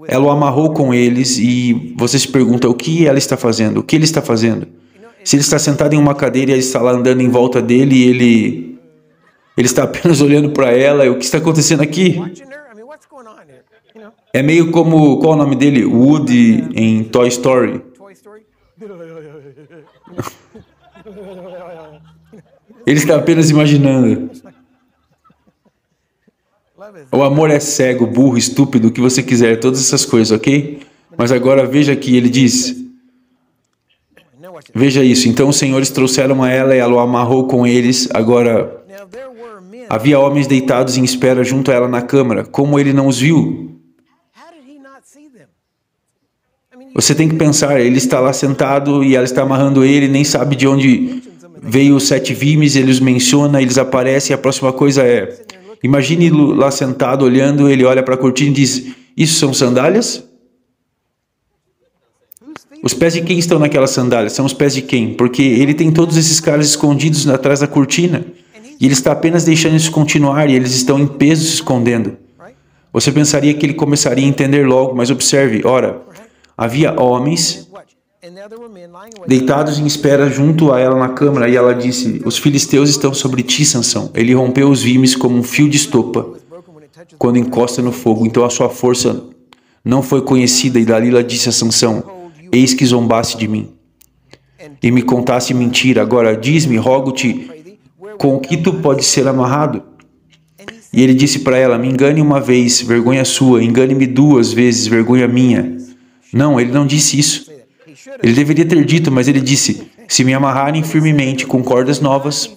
Ela o amarrou com eles e você se pergunta o que ela está fazendo, o que ele está fazendo. Se ele está sentado em uma cadeira e ela está lá andando em volta dele e ele está apenas olhando para ela, o que está acontecendo aqui? É meio como, qual é o nome dele? Woody em Toy Story. Ele está apenas imaginando. O amor é cego, burro, estúpido, o que você quiser, todas essas coisas, ok? Mas agora veja aqui, ele diz... Veja isso, então os senhores trouxeram a ela e ela o amarrou com eles. Agora, havia homens deitados em espera junto a ela na câmara. Como ele não os viu? Você tem que pensar, ele está lá sentado e ela está amarrando ele, nem sabe de onde veio os 7 vimes, ele os menciona, eles aparecem, e a próxima coisa é... Imagine lá sentado, olhando, ele olha para a cortina e diz, isso são sandálias? Os pés de quem estão naquelas sandálias? São os pés de quem? Porque ele tem todos esses caras escondidos atrás da cortina. E ele está apenas deixando isso continuar e eles estão em peso se escondendo. Você pensaria que ele começaria a entender logo, mas observe, ora, havia homens deitados em espera junto a ela na câmara e ela disse, os filisteus estão sobre ti, Sansão. Ele rompeu os vimes como um fio de estopa quando encosta no fogo. Então a sua força não foi conhecida e Dalila disse a Sansão, eis que zombaste de mim e me contaste mentira. Agora diz-me, rogo-te, com que tu pode ser amarrado? E ele disse para ela, me engane uma vez, vergonha sua, engane-me 2 vezes, vergonha minha. Não, ele não disse isso. Ele deveria ter dito, mas ele disse, se me amarrarem firmemente com cordas novas,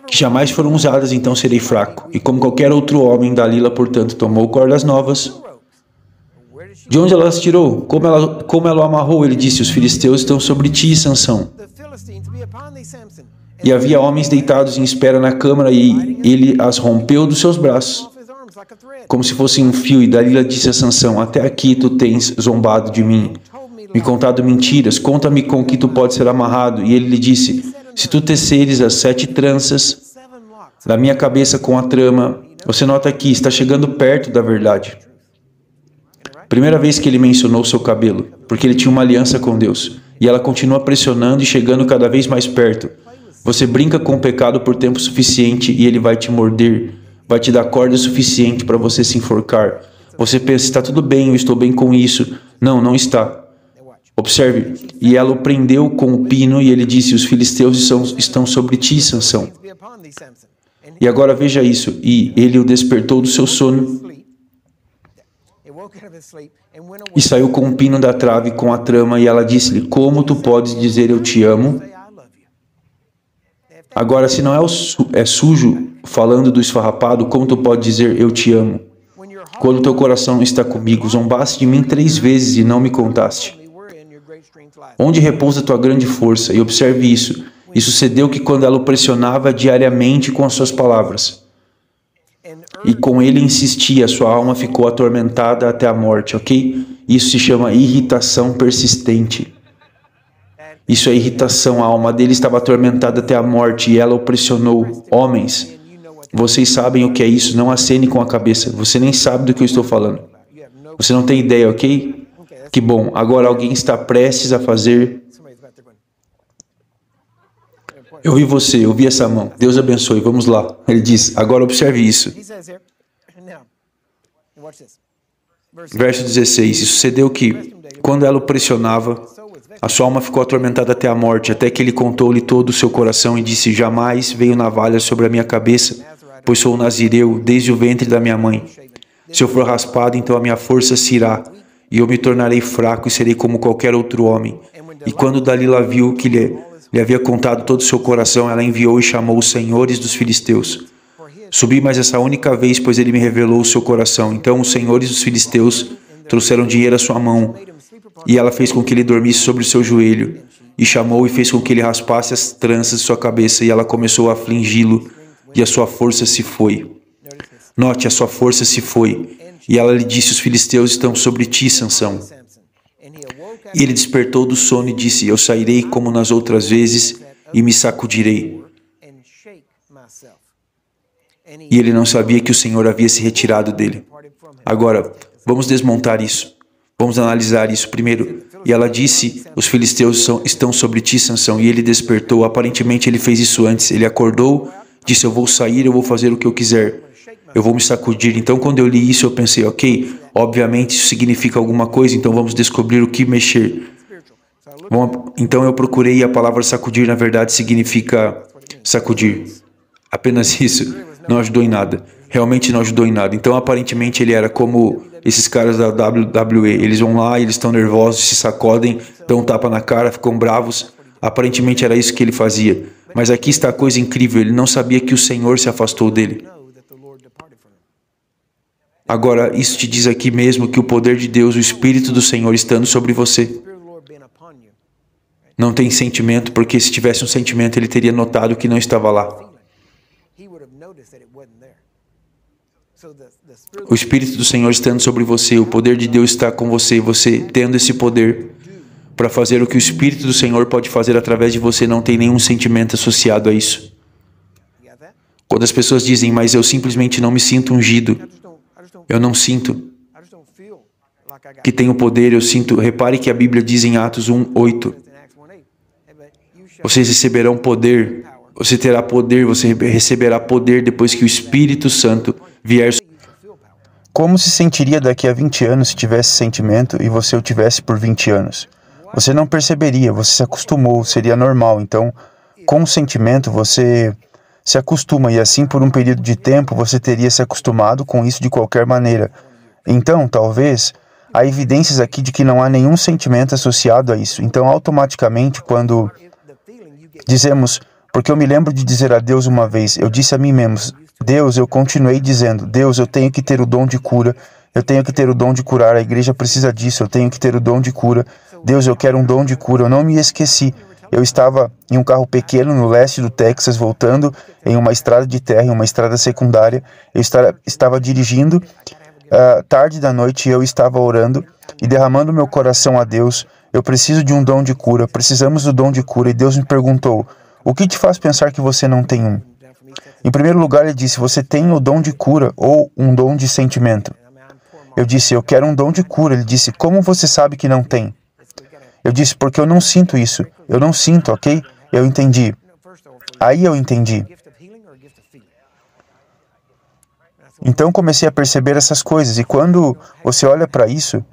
que jamais foram usadas, então serei fraco. E como qualquer outro homem, Dalila, portanto, tomou cordas novas. De onde ela as tirou? Como ela o amarrou? Ele disse, os filisteus estão sobre ti, Sansão. E havia homens deitados em espera na câmara e ele as rompeu dos seus braços, como se fosse um fio. E Dalila disse a Sansão, até aqui tu tens zombado de mim, me contado mentiras, conta-me com que tu pode ser amarrado. E ele lhe disse, se tu teceres as 7 tranças da minha cabeça com a trama, você nota aqui, está chegando perto da verdade. Primeira vez que ele mencionou seu cabelo, porque ele tinha uma aliança com Deus. E ela continua pressionando e chegando cada vez mais perto. Você brinca com o pecado por tempo suficiente e ele vai te morder, vai te dar corda suficiente para você se enforcar. Você pensa, está tudo bem, eu estou bem com isso. Não, não está. Observe, e ela o prendeu com o pino e ele disse, os filisteus estão sobre ti, Sansão. E agora veja isso, e ele o despertou do seu sono e saiu com o pino da trave com a trama e ela disse-lhe, como tu podes dizer eu te amo? Agora, se não é sujo falando do esfarrapado, como tu pode dizer eu te amo? Quando teu coração está comigo, zombaste de mim 3 vezes e não me contaste. Onde repousa tua grande força? E observe isso. E sucedeu que quando ela o pressionava diariamente com as suas palavras, e com ele insistia, sua alma ficou atormentada até a morte, ok? Isso se chama irritação persistente. Isso é irritação, a alma dele estava atormentada até a morte e ela o pressionou. Homens, vocês sabem o que é isso, não acene com a cabeça, você nem sabe do que eu estou falando. Você não tem ideia, ok? Que bom, agora alguém está prestes a fazer... Eu vi você, eu vi essa mão, Deus abençoe, vamos lá. Ele diz, agora observe isso. Verso 16, e sucedeu que, quando ela o pressionava, a sua alma ficou atormentada até a morte, até que ele contou-lhe todo o seu coração e disse, jamais veio navalha sobre a minha cabeça, pois sou nazireu desde o ventre da minha mãe. Se eu for raspado, então a minha força se irá, e eu me tornarei fraco e serei como qualquer outro homem. E quando Dalila viu que lhe havia contado todo o seu coração, ela enviou e chamou os senhores dos filisteus. Subi mais essa única vez, pois ele me revelou o seu coração. Então os senhores dos filisteus trouxeram dinheiro à sua mão, e ela fez com que ele dormisse sobre o seu joelho, e chamou e fez com que ele raspasse as tranças de sua cabeça, e ela começou a afligi-lo, e a sua força se foi. Note, a sua força se foi. E ela lhe disse, os filisteus estão sobre ti, Sansão. E ele despertou do sono e disse, eu sairei como nas outras vezes, e me sacudirei. E ele não sabia que o Senhor havia se retirado dele. Agora, vamos desmontar isso. Vamos analisar isso primeiro. E ela disse, os filisteus estão sobre ti, Sansão. E ele despertou. Aparentemente ele fez isso antes. Ele acordou, disse, eu vou sair, eu vou fazer o que eu quiser. Eu vou me sacudir. Então, quando eu li isso, eu pensei, ok, obviamente isso significa alguma coisa, então vamos descobrir o que mexer. Bom, então eu procurei e a palavra sacudir, na verdade, significa sacudir. Apenas isso. Não ajudou em nada. Realmente não ajudou em nada. Então, aparentemente, ele era como esses caras da WWE. Eles vão lá, eles estão nervosos, se sacodem, dão um tapa na cara, ficam bravos. Aparentemente era isso que ele fazia. Mas aqui está a coisa incrível. Ele não sabia que o Senhor se afastou dele. Agora, isso te diz aqui mesmo que o poder de Deus, o Espírito do Senhor estando sobre você. Não tem sentimento, porque se tivesse um sentimento, ele teria notado que não estava lá. O Espírito do Senhor estando sobre você, o poder de Deus está com você, você tendo esse poder para fazer o que o Espírito do Senhor pode fazer através de você, não tem nenhum sentimento associado a isso. Quando as pessoas dizem, mas eu simplesmente não me sinto ungido, eu não sinto que tenho poder, eu sinto. Repare que a Bíblia diz em Atos 1:8, vocês receberão poder, você terá poder, você receberá poder depois que o Espírito Santo vier. Como se sentiria daqui a 20 anos se tivesse sentimento e você o tivesse por 20 anos? Você não perceberia, você se acostumou, seria normal. Então, com o sentimento você se acostuma e assim por um período de tempo você teria se acostumado com isso de qualquer maneira. Então, talvez, há evidências aqui de que não há nenhum sentimento associado a isso. Então, automaticamente, quando dizemos, porque eu me lembro de dizer a Deus uma vez, eu disse a mim mesmo, Deus, eu continuei dizendo, Deus, eu tenho que ter o dom de cura, eu tenho que ter o dom de curar, a igreja precisa disso, eu tenho que ter o dom de cura, Deus, eu quero um dom de cura, eu não me esqueci. Eu estava em um carro pequeno no leste do Texas, voltando em uma estrada de terra, em uma estrada secundária. Eu estava dirigindo, tarde da noite, eu estava orando e derramando meu coração a Deus. Eu preciso de um dom de cura, precisamos do dom de cura. E Deus me perguntou, o que te faz pensar que você não tem um? Em primeiro lugar, Ele disse, você tem o dom de cura ou um dom de sentimento? Eu disse, eu quero um dom de cura. Ele disse, como você sabe que não tem? Eu disse, porque eu não sinto isso. Eu não sinto, ok? Eu entendi. Aí eu entendi. Então comecei a perceber essas coisas. E quando você olha para isso,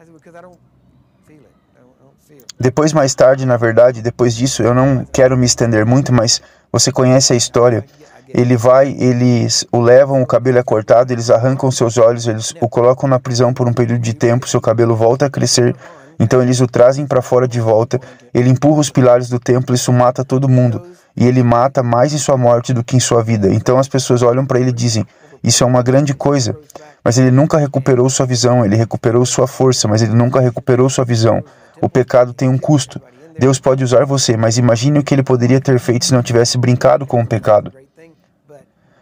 depois mais tarde, na verdade, depois disso, eu não quero me estender muito, mas você conhece a história. Eles o levam, o cabelo é cortado, eles arrancam seus olhos, eles o colocam na prisão por um período de tempo, seu cabelo volta a crescer. Então eles o trazem para fora de volta, ele empurra os pilares do templo, isso mata todo mundo. E ele mata mais em sua morte do que em sua vida. Então as pessoas olham para ele e dizem, isso é uma grande coisa. Mas ele nunca recuperou sua visão, ele recuperou sua força, mas ele nunca recuperou sua visão. O pecado tem um custo. Deus pode usar você, mas imagine o que ele poderia ter feito se não tivesse brincado com o pecado.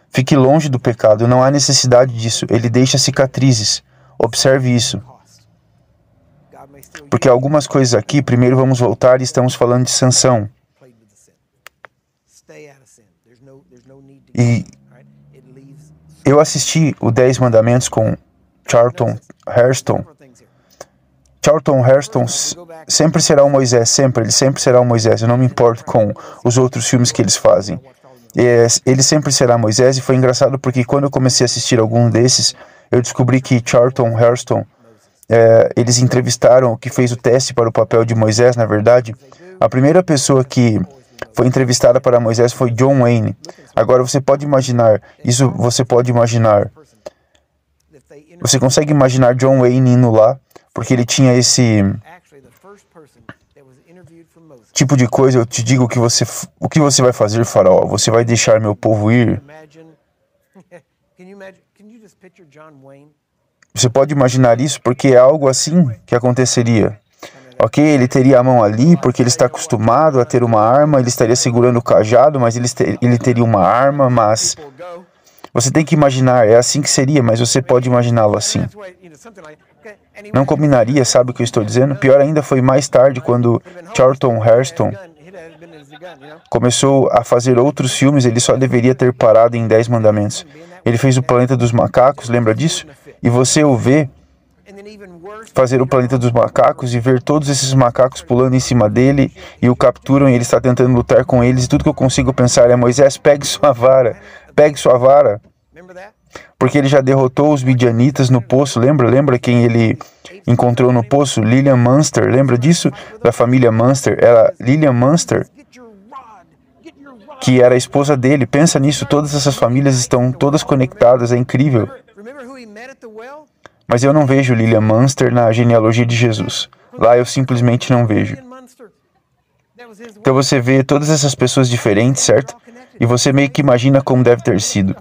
Fique longe do pecado, não há necessidade disso. Ele deixa cicatrizes. Observe isso. Porque algumas coisas aqui, primeiro vamos voltar e estamos falando de Sansão. E eu assisti o 10 Mandamentos com Charlton Heston. Charlton Heston sempre será o Moisés, ele sempre será o Moisés. Eu não me importo com os outros filmes que eles fazem. Ele sempre será Moisés, e foi engraçado porque quando eu comecei a assistir algum desses, eu descobri que Charlton Heston, eles entrevistaram, que fez o teste para o papel de Moisés, na verdade. A primeira pessoa que foi entrevistada para Moisés foi John Wayne. Agora você pode imaginar, você consegue imaginar John Wayne indo lá, porque ele tinha esse tipo de coisa, eu te digo o que você vai fazer, faraó? Você vai deixar meu povo ir? Você pode imaginar isso, porque é algo assim que aconteceria. Ok, ele teria a mão ali, porque ele está acostumado a ter uma arma, ele estaria segurando o cajado, mas ele teria uma arma, mas... Você tem que imaginar, é assim que seria, mas você pode imaginá-lo assim. Não combinaria, sabe o que eu estou dizendo? Pior ainda foi mais tarde, quando Charlton Heston começou a fazer outros filmes, ele só deveria ter parado em 10 Mandamentos. Ele fez o Planeta dos Macacos, lembra disso? E você o vê fazer o Planeta dos Macacos e ver todos esses macacos pulando em cima dele e o capturam e ele está tentando lutar com eles, e tudo que eu consigo pensar é, Moisés, pegue sua vara, porque ele já derrotou os midianitas no poço, lembra quem ele encontrou no poço? Lillian Munster, lembra disso? Da família Munster, Lillian Munster, que era a esposa dele. Pensa nisso, todas essas famílias estão todas conectadas, é incrível. Mas eu não vejo Lillian Munster na genealogia de Jesus. Lá eu simplesmente não vejo. Então você vê todas essas pessoas diferentes, certo? E você meio que imagina como deve ter sido.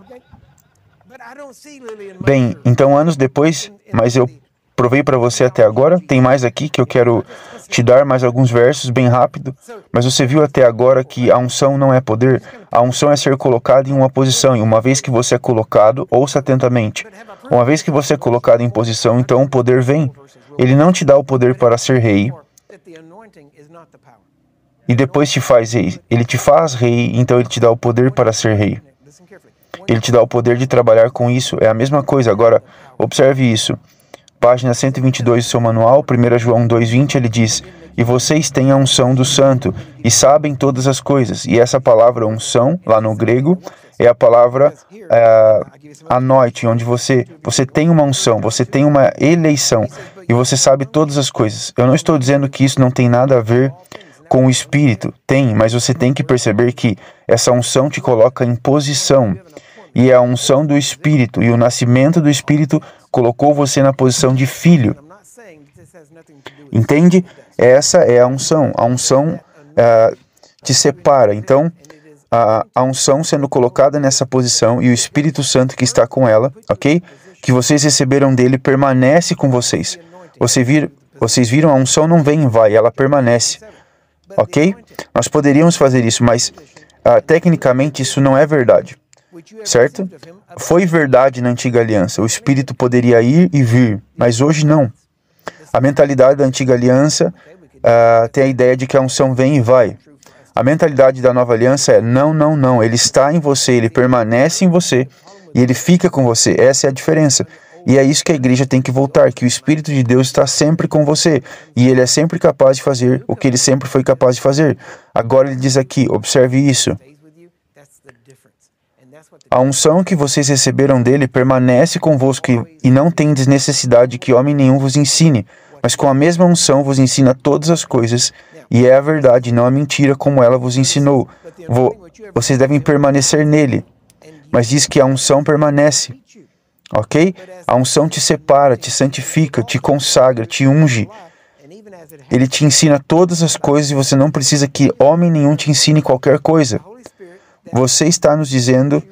Bem, então anos depois, mas eu provei para você até agora, tem mais aqui que eu quero te dar mais alguns versos bem rápido, mas você viu até agora que a unção não é poder, a unção é ser colocado em uma posição, e uma vez que você é colocado, ouça atentamente, Uma vez que você é colocado em posição, então o poder vem. Ele não te dá o poder para ser rei e depois te faz rei. Ele te faz rei, então ele te dá o poder para ser rei. Ele te dá o poder de trabalhar com isso. É a mesma coisa. Agora, observe isso. Página 122 do seu manual, 1 João 2,20, ele diz: e vocês têm a unção do Santo e sabem todas as coisas. E essa palavra unção, lá no grego, é a palavra anoite, onde você tem uma unção, você tem uma eleição e você sabe todas as coisas. Eu não estou dizendo que isso não tem nada a ver com o Espírito. Tem, mas você tem que perceber que essa unção te coloca em posição. E é a unção do Espírito, e o nascimento do Espírito colocou você na posição de filho. Entende? Essa é a unção. A unção te separa. Então, a unção sendo colocada nessa posição e o Espírito Santo que está com ela, ok? Que vocês receberam dele permanece com vocês. Vocês viram, a unção não vem e vai, ela permanece. Ok? Nós poderíamos fazer isso, mas tecnicamente isso não é verdade. Certo? Foi verdade na antiga aliança. O Espírito poderia ir e vir, mas hoje não. A mentalidade da antiga aliança tem a ideia de que a unção vem e vai. A mentalidade da nova aliança é não, não, não. Ele está em você, ele permanece em você e ele fica com você. Essa é a diferença. E é isso que a igreja tem que voltar, que o Espírito de Deus está sempre com você e ele é sempre capaz de fazer o que ele sempre foi capaz de fazer. Agora ele diz aqui, observe isso. A unção que vocês receberam dele permanece convosco e não tendes necessidade que homem nenhum vos ensine, mas com a mesma unção vos ensina todas as coisas, e é a verdade, não a mentira, como ela vos ensinou. Vocês devem permanecer nele, mas diz que a unção permanece, ok? A unção te separa, te santifica, te consagra, te unge. Ele te ensina todas as coisas e você não precisa que homem nenhum te ensine qualquer coisa. Você está nos dizendo...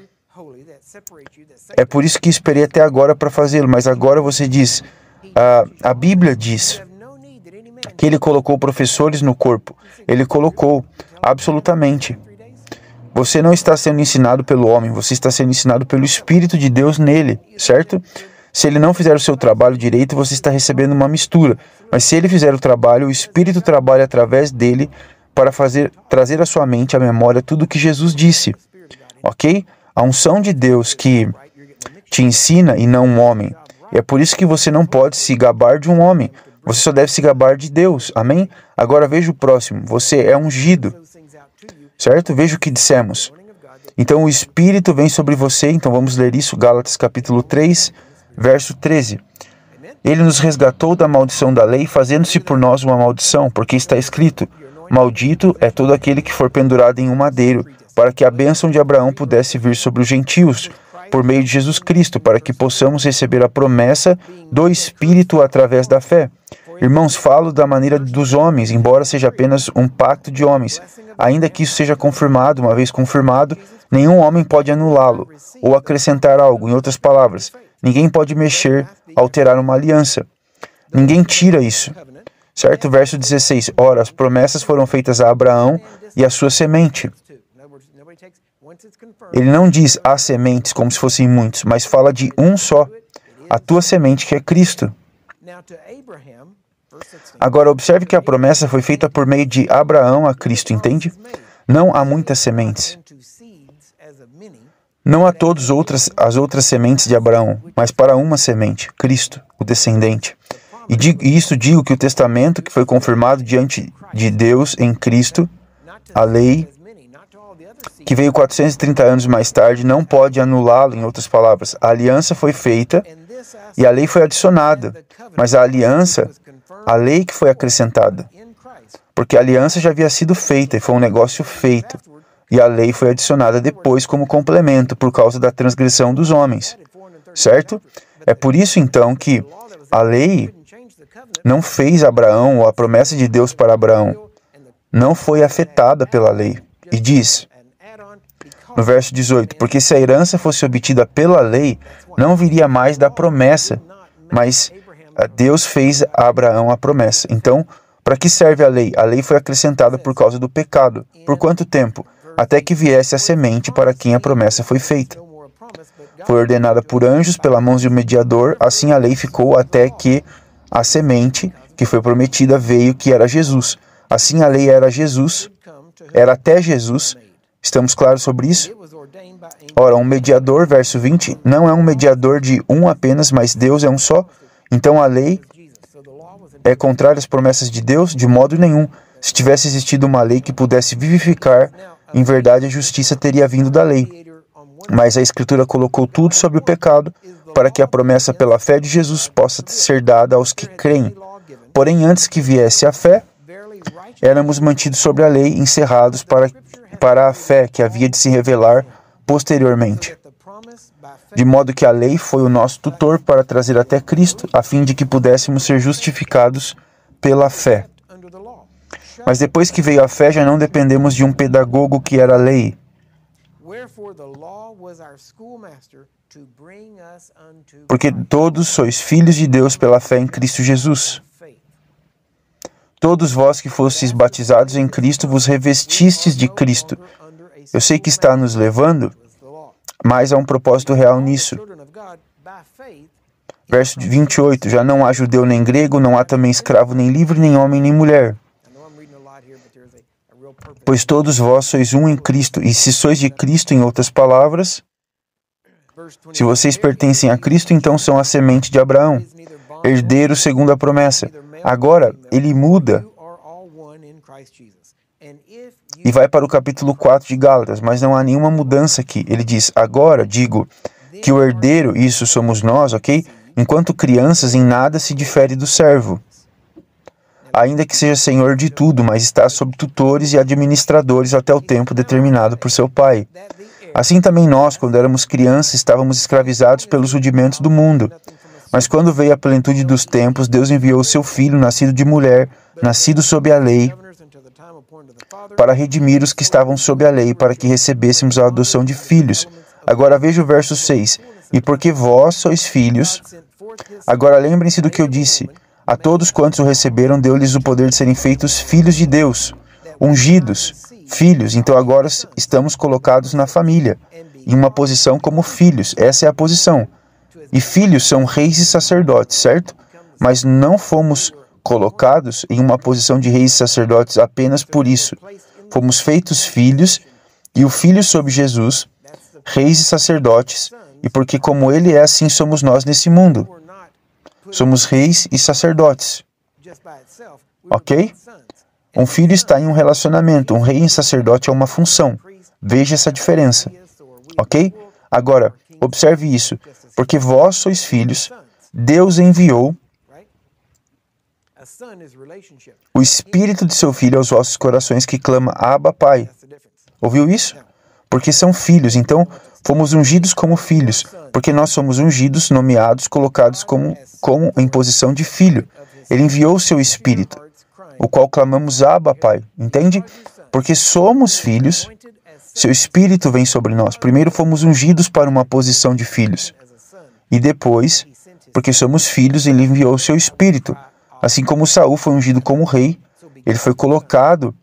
É por isso que esperei até agora para fazê-lo, mas agora você diz, a Bíblia diz que ele colocou professores no corpo. Ele colocou, absolutamente. Você não está sendo ensinado pelo homem, você está sendo ensinado pelo Espírito de Deus nele, certo? Se ele não fizer o seu trabalho direito, você está recebendo uma mistura. Mas se ele fizer o trabalho, o Espírito trabalha através dele para trazer à sua mente, à memória, tudo o que Jesus disse. Ok? A unção de Deus que te ensina e não um homem. E é por isso que você não pode se gabar de um homem. Você só deve se gabar de Deus. Amém? Agora veja o próximo. Você é ungido. Certo? Veja o que dissemos. Então o Espírito vem sobre você. Então vamos ler isso. Gálatas capítulo 3, verso 13. Ele nos resgatou da maldição da lei, fazendo-se por nós uma maldição, porque está escrito: maldito é todo aquele que for pendurado em um madeiro, para que a bênção de Abraão pudesse vir sobre os gentios, por meio de Jesus Cristo, para que possamos receber a promessa do Espírito através da fé. Irmãos, falo da maneira dos homens, embora seja apenas um pacto de homens. Ainda que isso seja confirmado, uma vez confirmado, nenhum homem pode anulá-lo, ou acrescentar algo. Em outras palavras, ninguém pode mexer, alterar uma aliança. Ninguém tira isso. Certo? Verso 16. Ora, as promessas foram feitas a Abraão e a sua semente. Ele não diz as sementes como se fossem muitos, mas fala de um só, a tua semente, que é Cristo. Agora, observe que a promessa foi feita por meio de Abraão a Cristo, entende? Não há muitas sementes. Não há as outras sementes de Abraão, mas para uma semente, Cristo, o descendente. E isto digo que o testamento que foi confirmado diante de Deus em Cristo, a lei, que veio 430 anos mais tarde, não pode anulá-lo. Em outras palavras, a aliança foi feita e a lei foi adicionada, mas a lei que foi acrescentada, porque a aliança já havia sido feita e foi um negócio feito, e a lei foi adicionada depois como complemento por causa da transgressão dos homens, certo? É por isso então que a lei não fez Abraão, ou a promessa de Deus para Abraão não foi afetada pela lei. E diz, no verso 18, porque se a herança fosse obtida pela lei, não viria mais da promessa, mas Deus fez a Abraão a promessa. Então, para que serve a lei? A lei foi acrescentada por causa do pecado. Por quanto tempo? Até que viesse a semente para quem a promessa foi feita. foi ordenada por anjos pela mão de um mediador, assim a lei ficou até que a semente que foi prometida veio, que era Jesus. Assim a lei era Jesus, era até Jesus. Estamos claros sobre isso? Ora, um mediador, verso 20, não é um mediador de um apenas, mas Deus é um só. Então a lei é contrária às promessas de Deus? De modo nenhum. Se tivesse existido uma lei que pudesse vivificar, em verdade a justiça teria vindo da lei. Mas a Escritura colocou tudo sobre o pecado, para que a promessa pela fé de Jesus possa ser dada aos que creem. Porém, antes que viesse a fé, éramos mantidos sobre a lei, encerrados para a fé que havia de se revelar posteriormente. De modo que a lei foi o nosso tutor para trazer até Cristo, a fim de que pudéssemos ser justificados pela fé. Mas depois que veio a fé, já não dependemos de um pedagogo que era a lei. Porque todos sois filhos de Deus pela fé em Cristo Jesus. Todos vós que fostes batizados em Cristo vos revestistes de Cristo. Eu sei que está nos levando, mas há um propósito real nisso. Verso 28, já não há judeu nem grego, não há também escravo nem livre, nem homem nem mulher. Pois todos vós sois um em Cristo, e se sois de Cristo, em outras palavras, se vocês pertencem a Cristo, então são a semente de Abraão, herdeiro segundo a promessa. Agora, ele muda e vai para o capítulo 4 de Gálatas, mas não há nenhuma mudança aqui. Ele diz, agora digo que o herdeiro, isso somos nós, ok? Enquanto crianças, em nada se difere do servo. Ainda que seja senhor de tudo, mas está sob tutores e administradores até o tempo determinado por seu pai. Assim também nós, quando éramos crianças, estávamos escravizados pelos rudimentos do mundo. Mas quando veio a plenitude dos tempos, Deus enviou seu Filho, nascido de mulher, nascido sob a lei, para redimir os que estavam sob a lei, para que recebêssemos a adoção de filhos. Agora veja o verso 6. E porque vós sois filhos... Agora lembrem-se do que eu disse. A todos quantos o receberam, deu-lhes o poder de serem feitos filhos de Deus, ungidos, filhos. Então agora estamos colocados na família, em uma posição como filhos. Essa é a posição. E filhos são reis e sacerdotes, certo? Mas não fomos colocados em uma posição de reis e sacerdotes apenas por isso. Fomos feitos filhos, e o Filho sob Jesus, reis e sacerdotes, e porque como Ele é, assim somos nós nesse mundo. Somos reis e sacerdotes. Ok? Um filho está em um relacionamento, um rei e sacerdote é uma função. Veja essa diferença. Ok? Agora, observe isso. Porque vós sois filhos, Deus enviou o Espírito de seu Filho aos vossos corações que clama, Abba, Pai. Ouviu isso? Porque são filhos, então fomos ungidos como filhos, porque nós somos ungidos, nomeados, colocados como em posição de filho. Ele enviou o seu Espírito, o qual clamamos Abba, Pai. Entende? Porque somos filhos, seu Espírito vem sobre nós. Primeiro fomos ungidos para uma posição de filhos. E depois, porque somos filhos, ele enviou o seu Espírito. Assim como Saul foi ungido como rei, ele foi colocado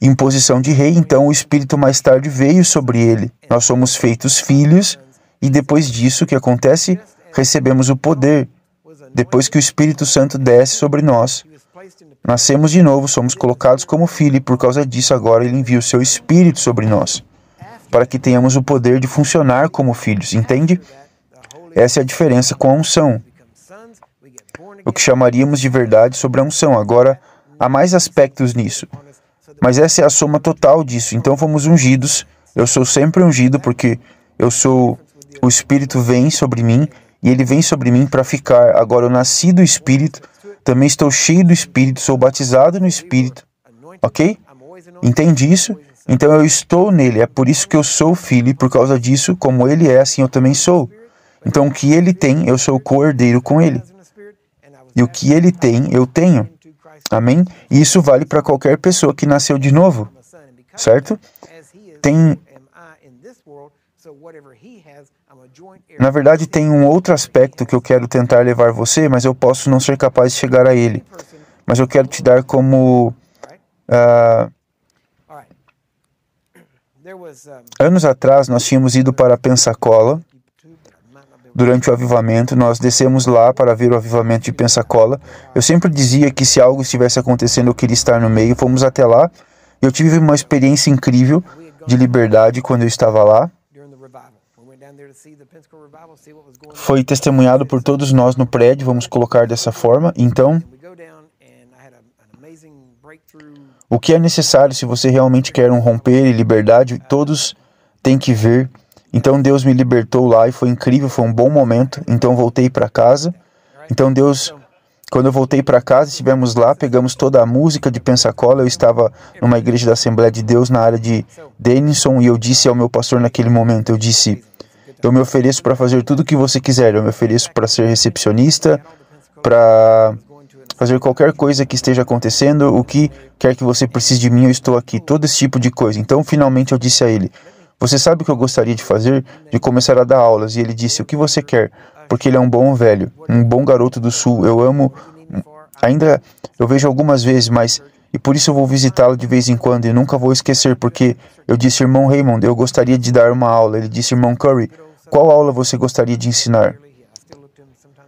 em posição de rei, então o Espírito mais tarde veio sobre ele. Nós somos feitos filhos, e depois disso, o que acontece? Recebemos o poder. Depois que o Espírito Santo desce sobre nós, nascemos de novo, somos colocados como filho, e por causa disso agora ele envia o seu Espírito sobre nós, para que tenhamos o poder de funcionar como filhos, entende? Essa é a diferença com a unção. O que chamaríamos de verdade sobre a unção. Agora, há mais aspectos nisso. Mas essa é a soma total disso. Então fomos ungidos. Eu sou sempre ungido porque o Espírito vem sobre mim e ele vem sobre mim para ficar. Agora eu nasci do Espírito, também estou cheio do Espírito, sou batizado no Espírito. Ok? Entende isso? Então eu estou nele. É por isso que eu sou filho e por causa disso, como ele é, assim eu também sou. Então o que ele tem, eu sou co-herdeiro com ele. E o que ele tem, eu tenho. Amém? E isso vale para qualquer pessoa que nasceu de novo. Certo? Na verdade, tem um outro aspecto que eu quero tentar levar você, mas eu posso não ser capaz de chegar a ele. Mas eu quero te dar como Anos atrás, nós tínhamos ido para Pensacola. Durante o avivamento, nós descemos lá para ver o avivamento de Pensacola. Eu sempre dizia que se algo estivesse acontecendo, eu queria estar no meio. Fomos até lá. Eu tive uma experiência incrível de liberdade quando eu estava lá. Foi testemunhado por todos nós no prédio, vamos colocar dessa forma. Então, o que é necessário se você realmente quer um romper e liberdade, todos têm que ver. Então Deus me libertou lá e foi incrível, foi um bom momento. Então voltei para casa. Então Deus, quando eu voltei para casa, estivemos lá, pegamos toda a música de Pensacola. Eu estava numa igreja da Assembleia de Deus na área de Denison e eu disse ao meu pastor naquele momento, eu disse, eu me ofereço para fazer tudo o que você quiser. Eu me ofereço para ser recepcionista, para fazer qualquer coisa que esteja acontecendo, o que quer que você precise de mim, eu estou aqui. Todo esse tipo de coisa. Então finalmente eu disse a ele, você sabe o que eu gostaria de fazer? De começar a dar aulas. E ele disse, o que você quer? Porque ele é um bom velho, um bom garoto do sul. Eu amo, ainda eu vejo algumas vezes, mas... E por isso eu vou visitá-lo de vez em quando e nunca vou esquecer, porque eu disse, irmão Raymond, eu gostaria de dar uma aula. Ele disse, irmão Curry, qual aula você gostaria de ensinar?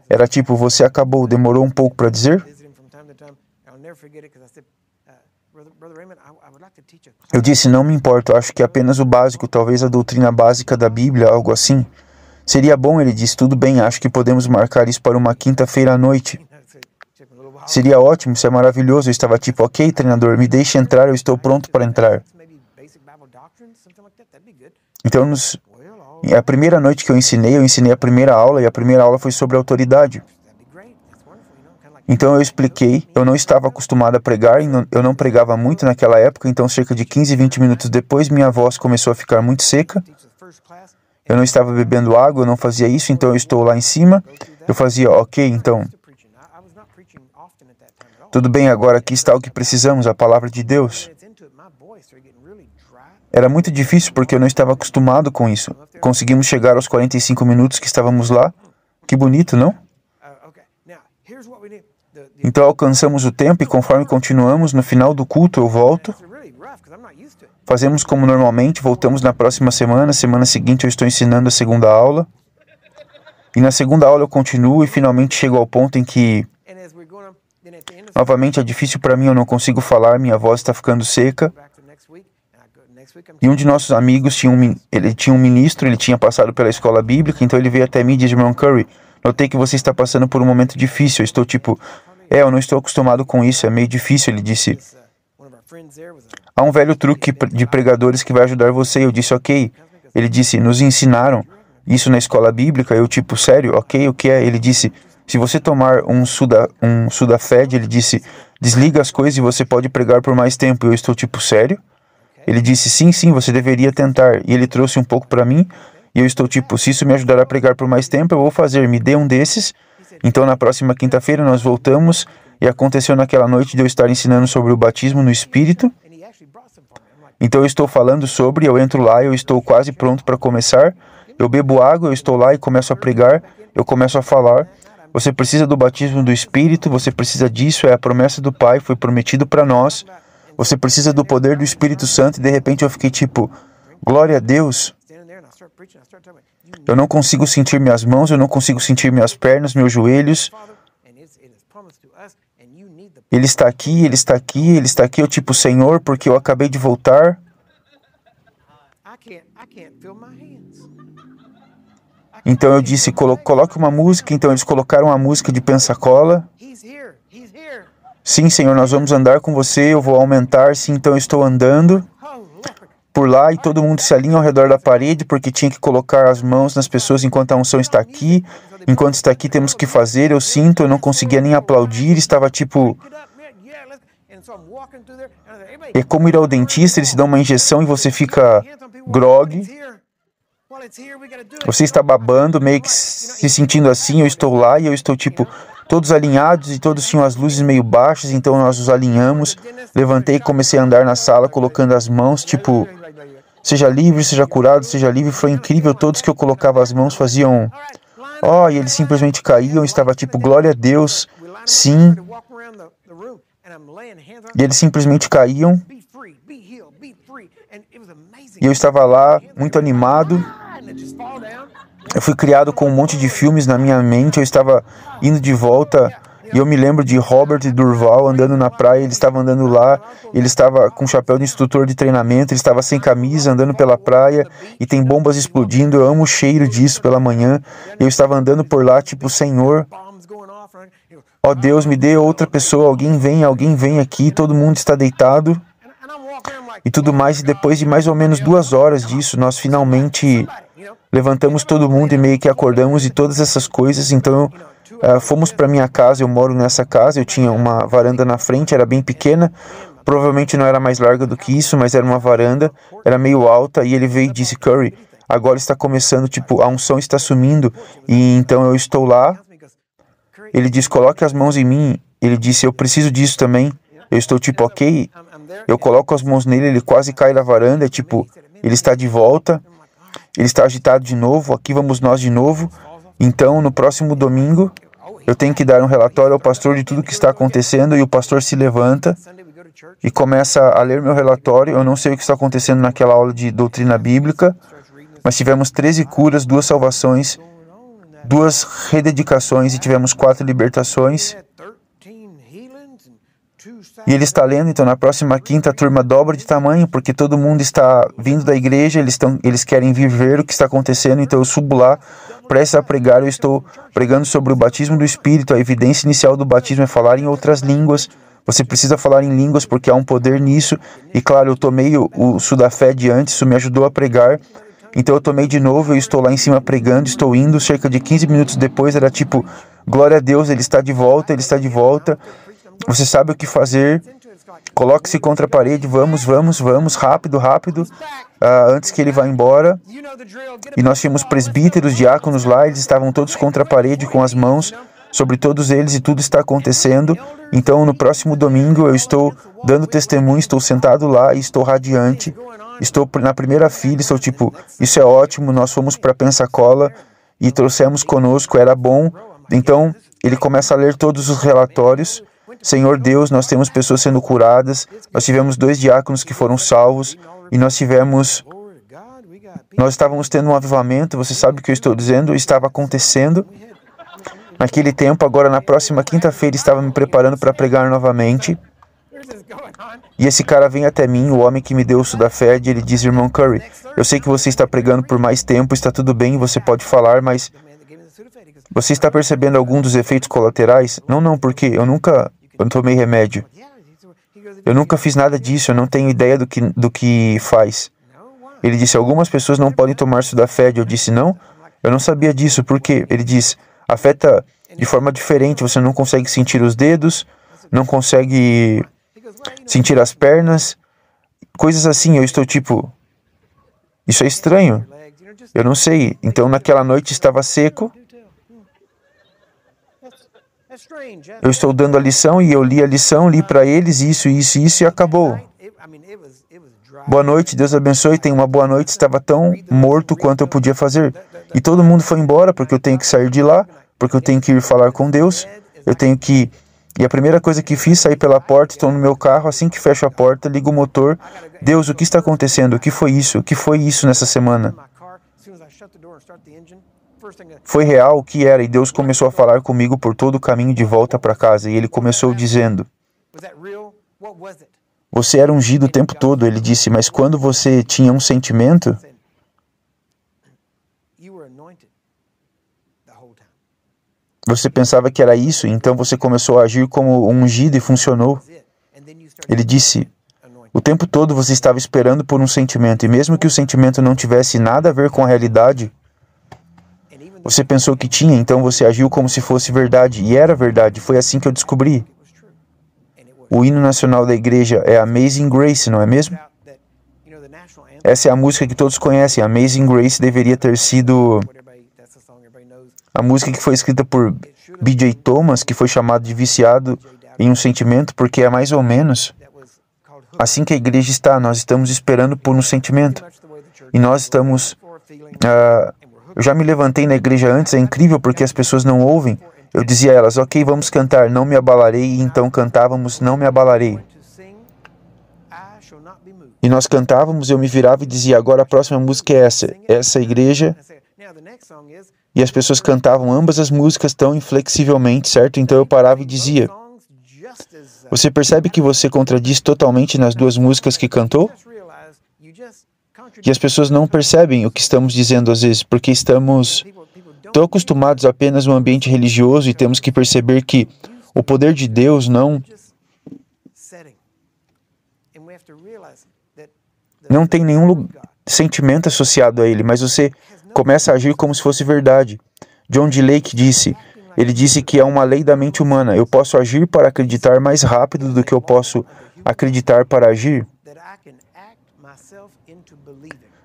Era tipo, você acabou, demorou um pouco para dizer? Eu disse, não me importa, acho que é apenas o básico, talvez a doutrina básica da Bíblia, algo assim. Seria bom, ele disse, tudo bem, acho que podemos marcar isso para uma quinta-feira à noite. Seria ótimo, isso é maravilhoso. Eu estava tipo, ok, treinador, me deixe entrar, eu estou pronto para entrar. Então, a primeira noite que eu ensinei a primeira aula, e a primeira aula foi sobre autoridade. Então eu expliquei, eu não estava acostumado a pregar, eu não pregava muito naquela época, então cerca de 15, 20 minutos depois, minha voz começou a ficar muito seca. Eu não estava bebendo água, eu não fazia isso, então eu estou lá em cima. Eu fazia, ok, então... Tudo bem, agora aqui está o que precisamos, a palavra de Deus. Era muito difícil porque eu não estava acostumado com isso. Conseguimos chegar aos 45 minutos que estávamos lá. Que bonito, não? Então alcançamos o tempo e conforme continuamos, no final do culto eu volto. Fazemos como normalmente, voltamos na próxima semana. Semana seguinte eu estou ensinando a segunda aula. E na segunda aula eu continuo e finalmente chego ao ponto em que... Novamente é difícil para mim, eu não consigo falar, minha voz está ficando seca. E um de nossos amigos ele tinha um ministro, ele tinha passado pela escola bíblica, então ele veio até mim e disse, irmão Curry, notei que você está passando por um momento difícil. Eu estou tipo, eu não estou acostumado com isso, é meio difícil. Ele disse, há um velho truque de pregadores que vai ajudar você. Eu disse, ok. Ele disse, nos ensinaram isso na escola bíblica. Eu tipo, sério? Ok, o que é? Ele disse, se você tomar um Sudafed, ele disse, desliga as coisas e você pode pregar por mais tempo. Eu estou tipo, sério? Ele disse, sim, você deveria tentar. E ele trouxe um pouco para mim. E eu estou tipo, se isso me ajudar a pregar por mais tempo, eu vou fazer. Me dê um desses. Então, na próxima quinta-feira, nós voltamos. E aconteceu naquela noite de eu estar ensinando sobre o batismo no Espírito. Então, eu estou falando sobre, eu entro lá, eu estou quase pronto para começar. Eu bebo água, eu estou lá e começo a pregar. Eu começo a falar. Você precisa do batismo do Espírito, você precisa disso, é a promessa do Pai, foi prometido para nós. Você precisa do poder do Espírito Santo e de repente eu fiquei tipo, glória a Deus. Eu não consigo sentir minhas mãos, eu não consigo sentir minhas pernas, meus joelhos. Ele está aqui, ele está aqui, ele está aqui. Eu tipo, Senhor, porque eu acabei de voltar. Então eu disse, coloque uma música. Então eles colocaram a música de Pensacola. Sim, Senhor, nós vamos andar com você, eu vou aumentar. Sim, então eu estou andando por lá e todo mundo se alinha ao redor da parede porque tinha que colocar as mãos nas pessoas enquanto a unção está aqui. Enquanto está aqui, temos que fazer. Eu sinto, eu não conseguia nem aplaudir, estava tipo... É como ir ao dentista, eles te dão uma injeção e você fica grog. Você está babando, meio que se sentindo assim, eu estou lá e eu estou tipo... Todos alinhados e todos tinham as luzes meio baixas, então nós os alinhamos. Levantei e comecei a andar na sala, colocando as mãos, tipo... Seja livre, seja curado, seja livre. Foi incrível, todos que eu colocava as mãos faziam... e eles simplesmente caíam, estava tipo, glória a Deus, sim. E eles simplesmente caíam. E eu estava lá, muito animado. Eu fui criado com um monte de filmes na minha mente. Eu estava indo de volta e eu me lembro de Robert e Durval andando na praia. Ele estava andando lá, ele estava com chapéu de instrutor de treinamento, ele estava sem camisa, andando pela praia e tem bombas explodindo. Eu amo o cheiro disso pela manhã. Eu estava andando por lá, tipo, Senhor, ó Deus, me dê outra pessoa, alguém vem aqui, todo mundo está deitado e tudo mais. E depois de mais ou menos 2 horas disso, nós finalmente levantamos todo mundo e meio que acordamos e todas essas coisas. Então fomos para minha casa. Eu moro nessa casa, eu tinha uma varanda na frente, era bem pequena, provavelmente não era mais larga do que isso, mas era uma varanda, era meio alta. E ele veio e disse: Curry, agora está começando, tipo, a unção está sumindo. E então eu estou lá. Ele disse: coloque as mãos em mim. Ele disse: eu preciso disso também. Eu estou tipo, ok. Eu coloco as mãos nele, ele quase cai da varanda, tipo, ele está de volta, ele está agitado de novo, aqui vamos nós de novo. Então, no próximo domingo, eu tenho que dar um relatório ao pastor de tudo que está acontecendo, e o pastor se levanta e começa a ler meu relatório. Eu não sei o que está acontecendo naquela aula de doutrina bíblica, mas tivemos 13 curas, 2 salvações, 2 rededicações e tivemos 4 libertações. E ele está lendo, então na próxima quinta a turma dobra de tamanho, porque todo mundo está vindo da igreja, eles querem vir ver o que está acontecendo. Então eu subo lá, prestes a pregar, eu estou pregando sobre o batismo do Espírito. A evidência inicial do batismo é falar em outras línguas. Você precisa falar em línguas porque há um poder nisso. E claro, eu tomei o Sudafé de antes, isso me ajudou a pregar. Então eu tomei de novo, eu estou lá em cima pregando, estou indo, cerca de 15 minutos depois era tipo, glória a Deus, ele está de volta, ele está de volta. Você sabe o que fazer, coloque-se contra a parede, vamos, rápido, antes que ele vá embora. E nós tínhamos presbíteros, diáconos lá, eles estavam todos contra a parede com as mãos sobre todos eles e tudo está acontecendo. Então no próximo domingo eu estou dando testemunho, estou sentado lá e estou radiante, estou na primeira fila, estou tipo, isso é ótimo, nós fomos para Pensacola e trouxemos conosco, era bom. Então ele começa a ler todos os relatórios. Senhor Deus, nós temos pessoas sendo curadas, nós tivemos 2 diáconos que foram salvos, e nós estávamos tendo um avivamento. Você sabe o que eu estou dizendo? Estava acontecendo naquele tempo. Agora na próxima quinta-feira estava me preparando para pregar novamente, e esse cara vem até mim, o homem que me deu o Sudafé, e ele diz: irmão Curry, eu sei que você está pregando por mais tempo, está tudo bem, você pode falar, mas você está percebendo algum dos efeitos colaterais? Não, porque eu não tomei remédio. Eu nunca fiz nada disso, eu não tenho ideia do que faz. Ele disse: algumas pessoas não podem tomar Sudafé. Eu disse: não, eu não sabia disso. Por quê? Ele diz: afeta de forma diferente, você não consegue sentir os dedos, não consegue sentir as pernas, coisas assim. Eu estou tipo, isso é estranho, eu não sei. Então naquela noite estava seco. Eu estou dando a lição e eu li a lição, li para eles isso e acabou. Boa noite, Deus abençoe, tenha uma boa noite. Estava tão morto quanto eu podia fazer. E todo mundo foi embora porque eu tenho que sair de lá, porque eu tenho que ir falar com Deus. E a primeira coisa que fiz, saí pela porta, estou no meu carro, assim que fecho a porta, ligo o motor. Deus, o que está acontecendo? O que foi isso? O que foi isso nessa semana? Foi real o que era, e Deus começou a falar comigo por todo o caminho de volta para casa, e Ele começou dizendo: você era ungido o tempo todo. Ele disse: mas quando você tinha um sentimento, você pensava que era isso, então você começou a agir como um ungido e funcionou. Ele disse: o tempo todo você estava esperando por um sentimento, e mesmo que o sentimento não tivesse nada a ver com a realidade, você pensou que tinha, então você agiu como se fosse verdade, e era verdade. Foi assim que eu descobri. O hino nacional da igreja é Amazing Grace, não é mesmo? Essa é a música que todos conhecem. Amazing Grace deveria ter sido a música que foi escrita por B.J. Thomas, que foi chamado de viciado em um sentimento, porque é mais ou menos assim que a igreja está. Nós estamos esperando por um sentimento. E nós estamos... eu já me levantei na igreja antes, é incrível porque as pessoas não ouvem. Eu dizia a elas: ok, vamos cantar, não me abalarei, e então cantávamos, não me abalarei. E nós cantávamos, eu me virava e dizia, agora a próxima música é essa igreja. E as pessoas cantavam ambas as músicas tão inflexivelmente, certo? Então eu parava e dizia, você percebe que você contradiz totalmente nas duas músicas que cantou? E as pessoas não percebem o que estamos dizendo às vezes, porque estamos tão acostumados apenas no ambiente religioso e temos que perceber que o poder de Deus não tem nenhum sentimento associado a ele, mas você começa a agir como se fosse verdade. John D. Lake disse, ele disse que é uma lei da mente humana. Eu posso agir para acreditar mais rápido do que eu posso acreditar para agir.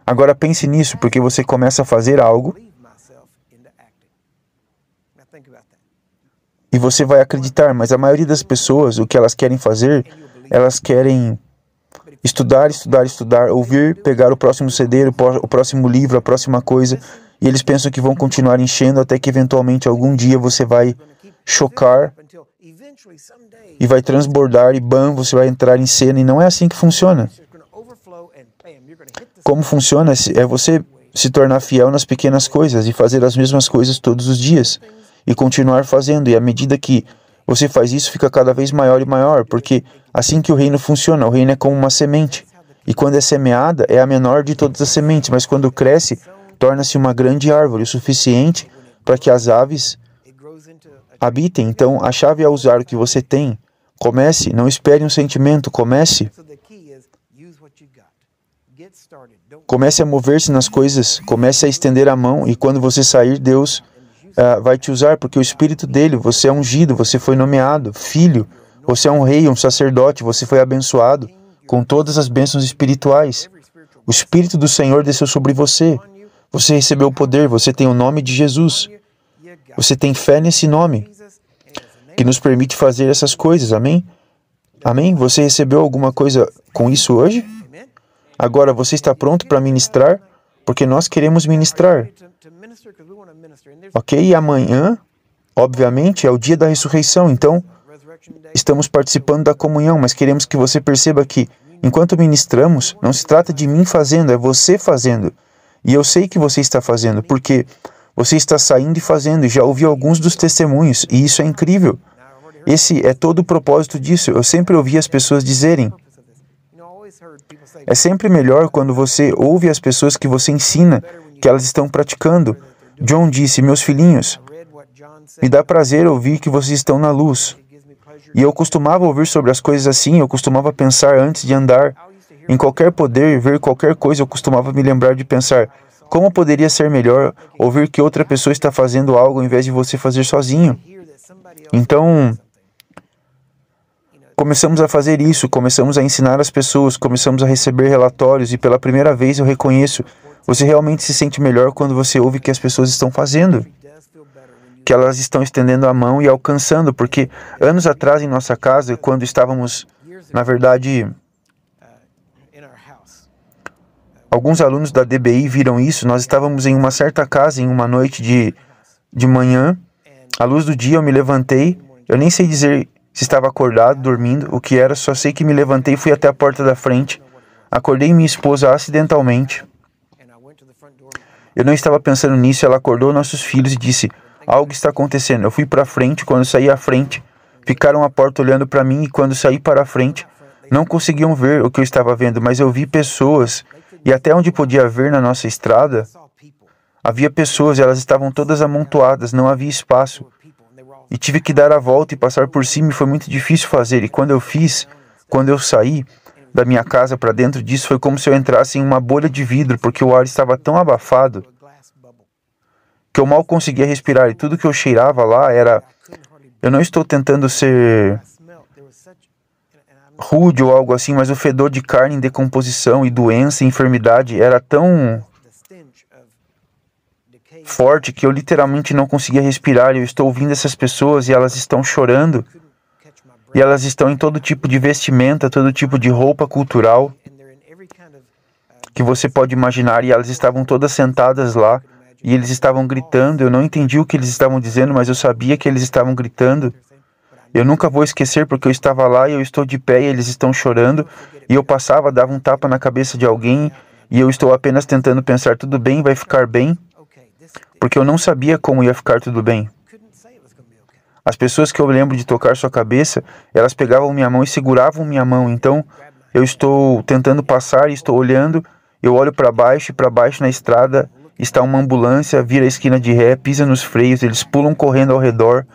Agora pense nisso, porque você começa a fazer algo e você vai acreditar, mas a maioria das pessoas, o que elas querem fazer, elas querem estudar, ouvir, pegar o próximo CD, o próximo livro, a próxima coisa, e eles pensam que vão continuar enchendo até que eventualmente algum dia você vai chocar e vai transbordar e bam, você vai entrar em cena, e não é assim que funciona. Como funciona é você se tornar fiel nas pequenas coisas e fazer as mesmas coisas todos os dias e continuar fazendo, e à medida que você faz isso, fica cada vez maior e maior, porque assim que o reino funciona, o reino é como uma semente, e quando é semeada, é a menor de todas as sementes, mas quando cresce, torna-se uma grande árvore, o suficiente para que as aves habitem. Então, a chave é usar o que você tem. Comece, não espere um sentimento, comece. Comece a mover-se nas coisas, comece a estender a mão, e quando você sair, Deus vai te usar, porque o Espírito dele, você é ungido, você foi nomeado, filho, você é um rei, um sacerdote, você foi abençoado com todas as bênçãos espirituais. O Espírito do Senhor desceu sobre você, você recebeu o poder, você tem o nome de Jesus, você tem fé nesse nome, que nos permite fazer essas coisas, amém? Amém? Você recebeu alguma coisa com isso hoje? Agora, você está pronto para ministrar? Porque nós queremos ministrar. Ok? E amanhã, obviamente, é o dia da ressurreição. Então, estamos participando da comunhão, mas queremos que você perceba que, enquanto ministramos, não se trata de mim fazendo, é você fazendo. E eu sei que você está fazendo, porque você está saindo e fazendo, e já ouvi alguns dos testemunhos, e isso é incrível. Esse é todo o propósito disso. Eu sempre ouvi as pessoas dizerem, é sempre melhor quando você ouve as pessoas que você ensina, que elas estão praticando. John disse, meus filhinhos, me dá prazer ouvir que vocês estão na luz. E eu costumava ouvir sobre as coisas assim, eu costumava pensar antes de andar em qualquer poder, ver qualquer coisa, eu costumava me lembrar de pensar, como poderia ser melhor ouvir que outra pessoa está fazendo algo ao invés de você fazer sozinho? Então, começamos a fazer isso, começamos a ensinar as pessoas, começamos a receber relatórios, e pela primeira vez eu reconheço, você realmente se sente melhor quando você ouve que as pessoas estão fazendo, que elas estão estendendo a mão e alcançando, porque anos atrás em nossa casa, quando estávamos, na verdade, alguns alunos da DBI viram isso, nós estávamos em uma certa casa em uma noite de manhã, à luz do dia eu me levantei, eu nem sei dizer se estava acordado, dormindo, o que era, só sei que me levantei e fui até a porta da frente, acordei minha esposa acidentalmente. Eu não estava pensando nisso, ela acordou nossos filhos e disse, algo está acontecendo. Eu fui para a frente, quando saí à frente, ficaram à porta olhando para mim, e quando saí para a frente, não conseguiam ver o que eu estava vendo, mas eu vi pessoas, e até onde podia ver na nossa estrada, havia pessoas, e elas estavam todas amontoadas, não havia espaço. E tive que dar a volta e passar por cima, e foi muito difícil fazer. E quando eu fiz, quando eu saí da minha casa para dentro disso, foi como se eu entrasse em uma bolha de vidro, porque o ar estava tão abafado que eu mal conseguia respirar. E tudo que eu cheirava lá era... Eu não estou tentando ser rude ou algo assim, mas o fedor de carne em decomposição e doença e enfermidade era tão forte que eu literalmente não conseguia respirar. Eu estou ouvindo essas pessoas e elas estão chorando, e elas estão em todo tipo de vestimenta, todo tipo de roupa cultural que você pode imaginar, e elas estavam todas sentadas lá, e eles estavam gritando. Eu não entendi o que eles estavam dizendo, mas eu sabia que eles estavam gritando, Eu nunca vou esquecer porque eu estava lá e eu estou de pé e eles estão chorando, e eu passava, dava um tapa na cabeça de alguém, e eu estou apenas tentando pensar, tudo bem, vai ficar bem, porque eu não sabia como ia ficar tudo bem. As pessoas que eu lembro de tocar sua cabeça, elas pegavam minha mão e seguravam minha mão, então eu estou tentando passar e estou olhando, eu olho para baixo e para baixo na estrada está uma ambulância, vira a esquina de ré, pisa nos freios, eles pulam correndo ao redor,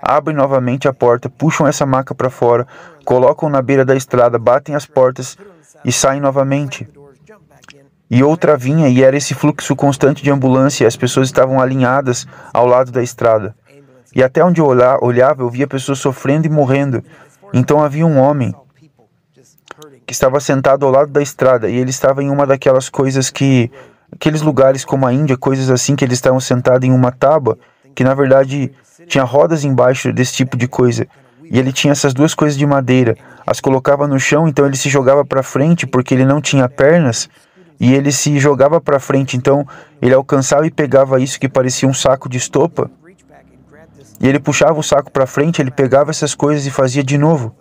abrem novamente a porta, puxam essa maca para fora, colocam na beira da estrada, batem as portas e saem novamente. E outra vinha e era esse fluxo constante de ambulância, e as pessoas estavam alinhadas ao lado da estrada. E até onde eu olhava, eu via pessoas sofrendo e morrendo. Então havia um homem que estava sentado ao lado da estrada, e ele estava em uma daquelas coisas que... aqueles lugares como a Índia, coisas assim, que eles estavam sentados em uma tábua, que na verdade tinha rodas embaixo desse tipo de coisa. E ele tinha essas duas coisas de madeira, as colocava no chão, então ele se jogava para frente, porque ele não tinha pernas, e ele se jogava para frente, então ele alcançava e pegava isso que parecia um saco de estopa, e ele puxava o saco para frente, ele pegava essas coisas e fazia de novo.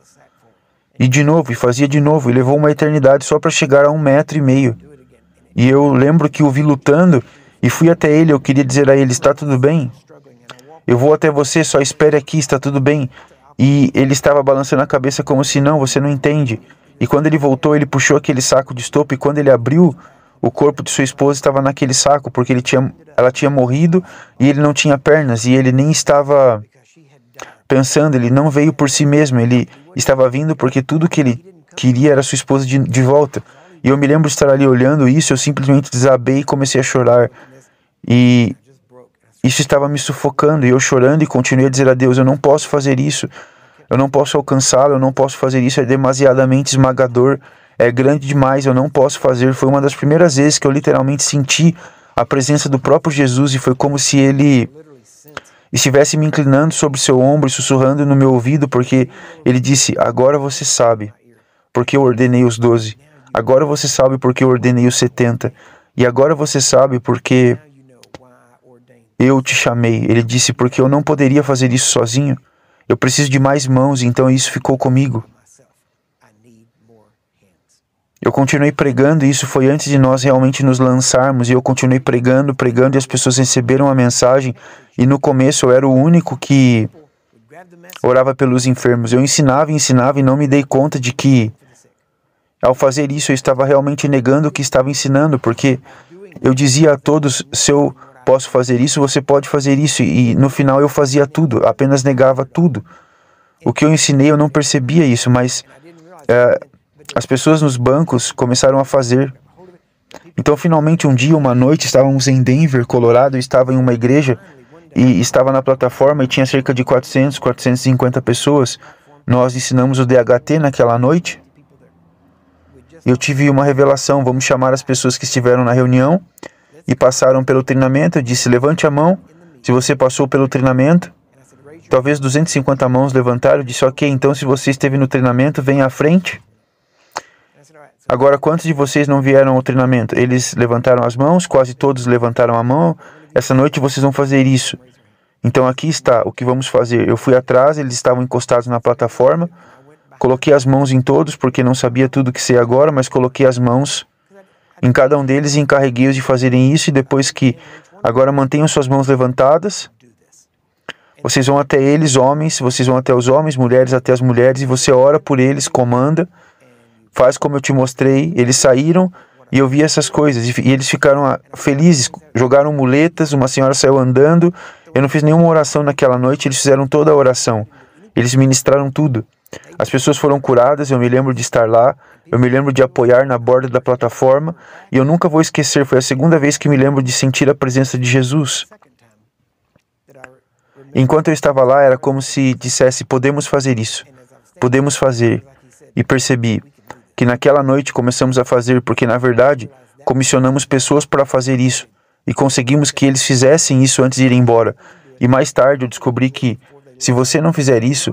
E de novo, e fazia de novo, e levou uma eternidade só para chegar a 1,5 metros. E eu lembro que o vi lutando, e fui até ele, eu queria dizer a ele, está tudo bem? Eu vou até você, só espere aqui, está tudo bem? E ele estava balançando a cabeça como se não, você não entende. E quando ele voltou, ele puxou aquele saco de estopa, e quando ele abriu, o corpo de sua esposa estava naquele saco, porque ela tinha morrido, e ele não tinha pernas, e ele nem estava pensando, ele não veio por si mesmo, ele estava vindo porque tudo que ele queria era sua esposa de volta. E eu me lembro de estar ali olhando isso, eu simplesmente desabei e comecei a chorar. E isso estava me sufocando, e eu chorando e continuei a dizer a Deus, eu não posso fazer isso, eu não posso alcançá-lo, eu não posso fazer isso, é demasiadamente esmagador, é grande demais, eu não posso fazer. Foi uma das primeiras vezes que eu literalmente senti a presença do próprio Jesus, e foi como se ele estivesse me inclinando sobre seu ombro e sussurrando no meu ouvido, porque ele disse, agora você sabe, porque eu ordenei os 12. Agora você sabe porque eu ordenei os 70. E agora você sabe porque eu te chamei. Ele disse, porque eu não poderia fazer isso sozinho. Eu preciso de mais mãos, então isso ficou comigo. Eu continuei pregando, e isso foi antes de nós realmente nos lançarmos, e eu continuei pregando, e as pessoas receberam a mensagem, e no começo eu era o único que orava pelos enfermos. Eu ensinava e não me dei conta de que ao fazer isso, eu estava realmente negando o que estava ensinando, porque eu dizia a todos, se eu posso fazer isso, você pode fazer isso, e no final eu fazia tudo, apenas negava tudo. O que eu ensinei, eu não percebia isso, mas as pessoas nos bancos começaram a fazer. Então, finalmente, um dia, uma noite, estávamos em Denver, Colorado, eu estava em uma igreja, e estava na plataforma, e tinha cerca de 450 pessoas. Nós ensinamos o DHT naquela noite. Eu tive uma revelação, vamos chamar as pessoas que estiveram na reunião e passaram pelo treinamento. Eu disse, levante a mão se você passou pelo treinamento. Talvez 250 mãos levantaram. Eu disse, ok, então se você esteve no treinamento, venha à frente. Agora, quantos de vocês não vieram ao treinamento? Eles levantaram as mãos, quase todos levantaram a mão. Essa noite vocês vão fazer isso. Então aqui está o que vamos fazer. Eu fui atrás, eles estavam encostados na plataforma. Coloquei as mãos em todos, porque não sabia tudo o que sei agora, mas coloquei as mãos em cada um deles e encarreguei-os de fazerem isso, e depois que agora mantenham suas mãos levantadas, vocês vão até eles, homens, vocês vão até os homens, mulheres até as mulheres, e você ora por eles, comanda, faz como eu te mostrei. Eles saíram e eu vi essas coisas, e eles ficaram felizes, jogaram muletas, uma senhora saiu andando, eu não fiz nenhuma oração naquela noite, eles fizeram toda a oração, eles ministraram tudo. As pessoas foram curadas, eu me lembro de estar lá, eu me lembro de apoiar na borda da plataforma, e eu nunca vou esquecer, foi a segunda vez que me lembro de sentir a presença de Jesus. Enquanto eu estava lá, era como se dissesse, podemos fazer isso, podemos fazer, e percebi que naquela noite começamos a fazer, porque na verdade, comissionamos pessoas para fazer isso, e conseguimos que eles fizessem isso antes de ir embora, e mais tarde eu descobri que, se você não fizer isso,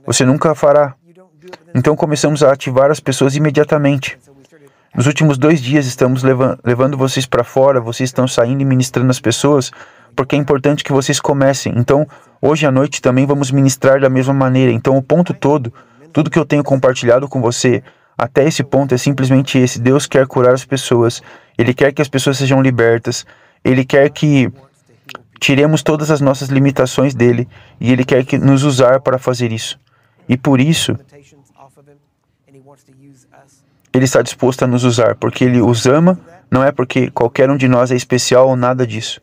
você nunca fará. Então começamos a ativar as pessoas imediatamente. Nos últimos 2 dias estamos levando vocês para fora, vocês estão saindo e ministrando as pessoas, porque é importante que vocês comecem. Então, hoje à noite também vamos ministrar da mesma maneira. Então, o ponto todo, tudo que eu tenho compartilhado com você até esse ponto é simplesmente esse. Deus quer curar as pessoas, Ele quer que as pessoas sejam libertas, Ele quer que tiremos todas as nossas limitações dele, e Ele quer que nos usar para fazer isso. E por isso, Ele está disposto a nos usar, porque Ele os ama, não é porque qualquer um de nós é especial ou nada disso.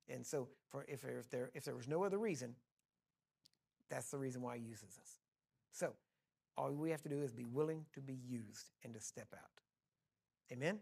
And so, if there was no other reason, that's the reason why he uses us. So, all we have to do is be willing to be used and to step out. Amen?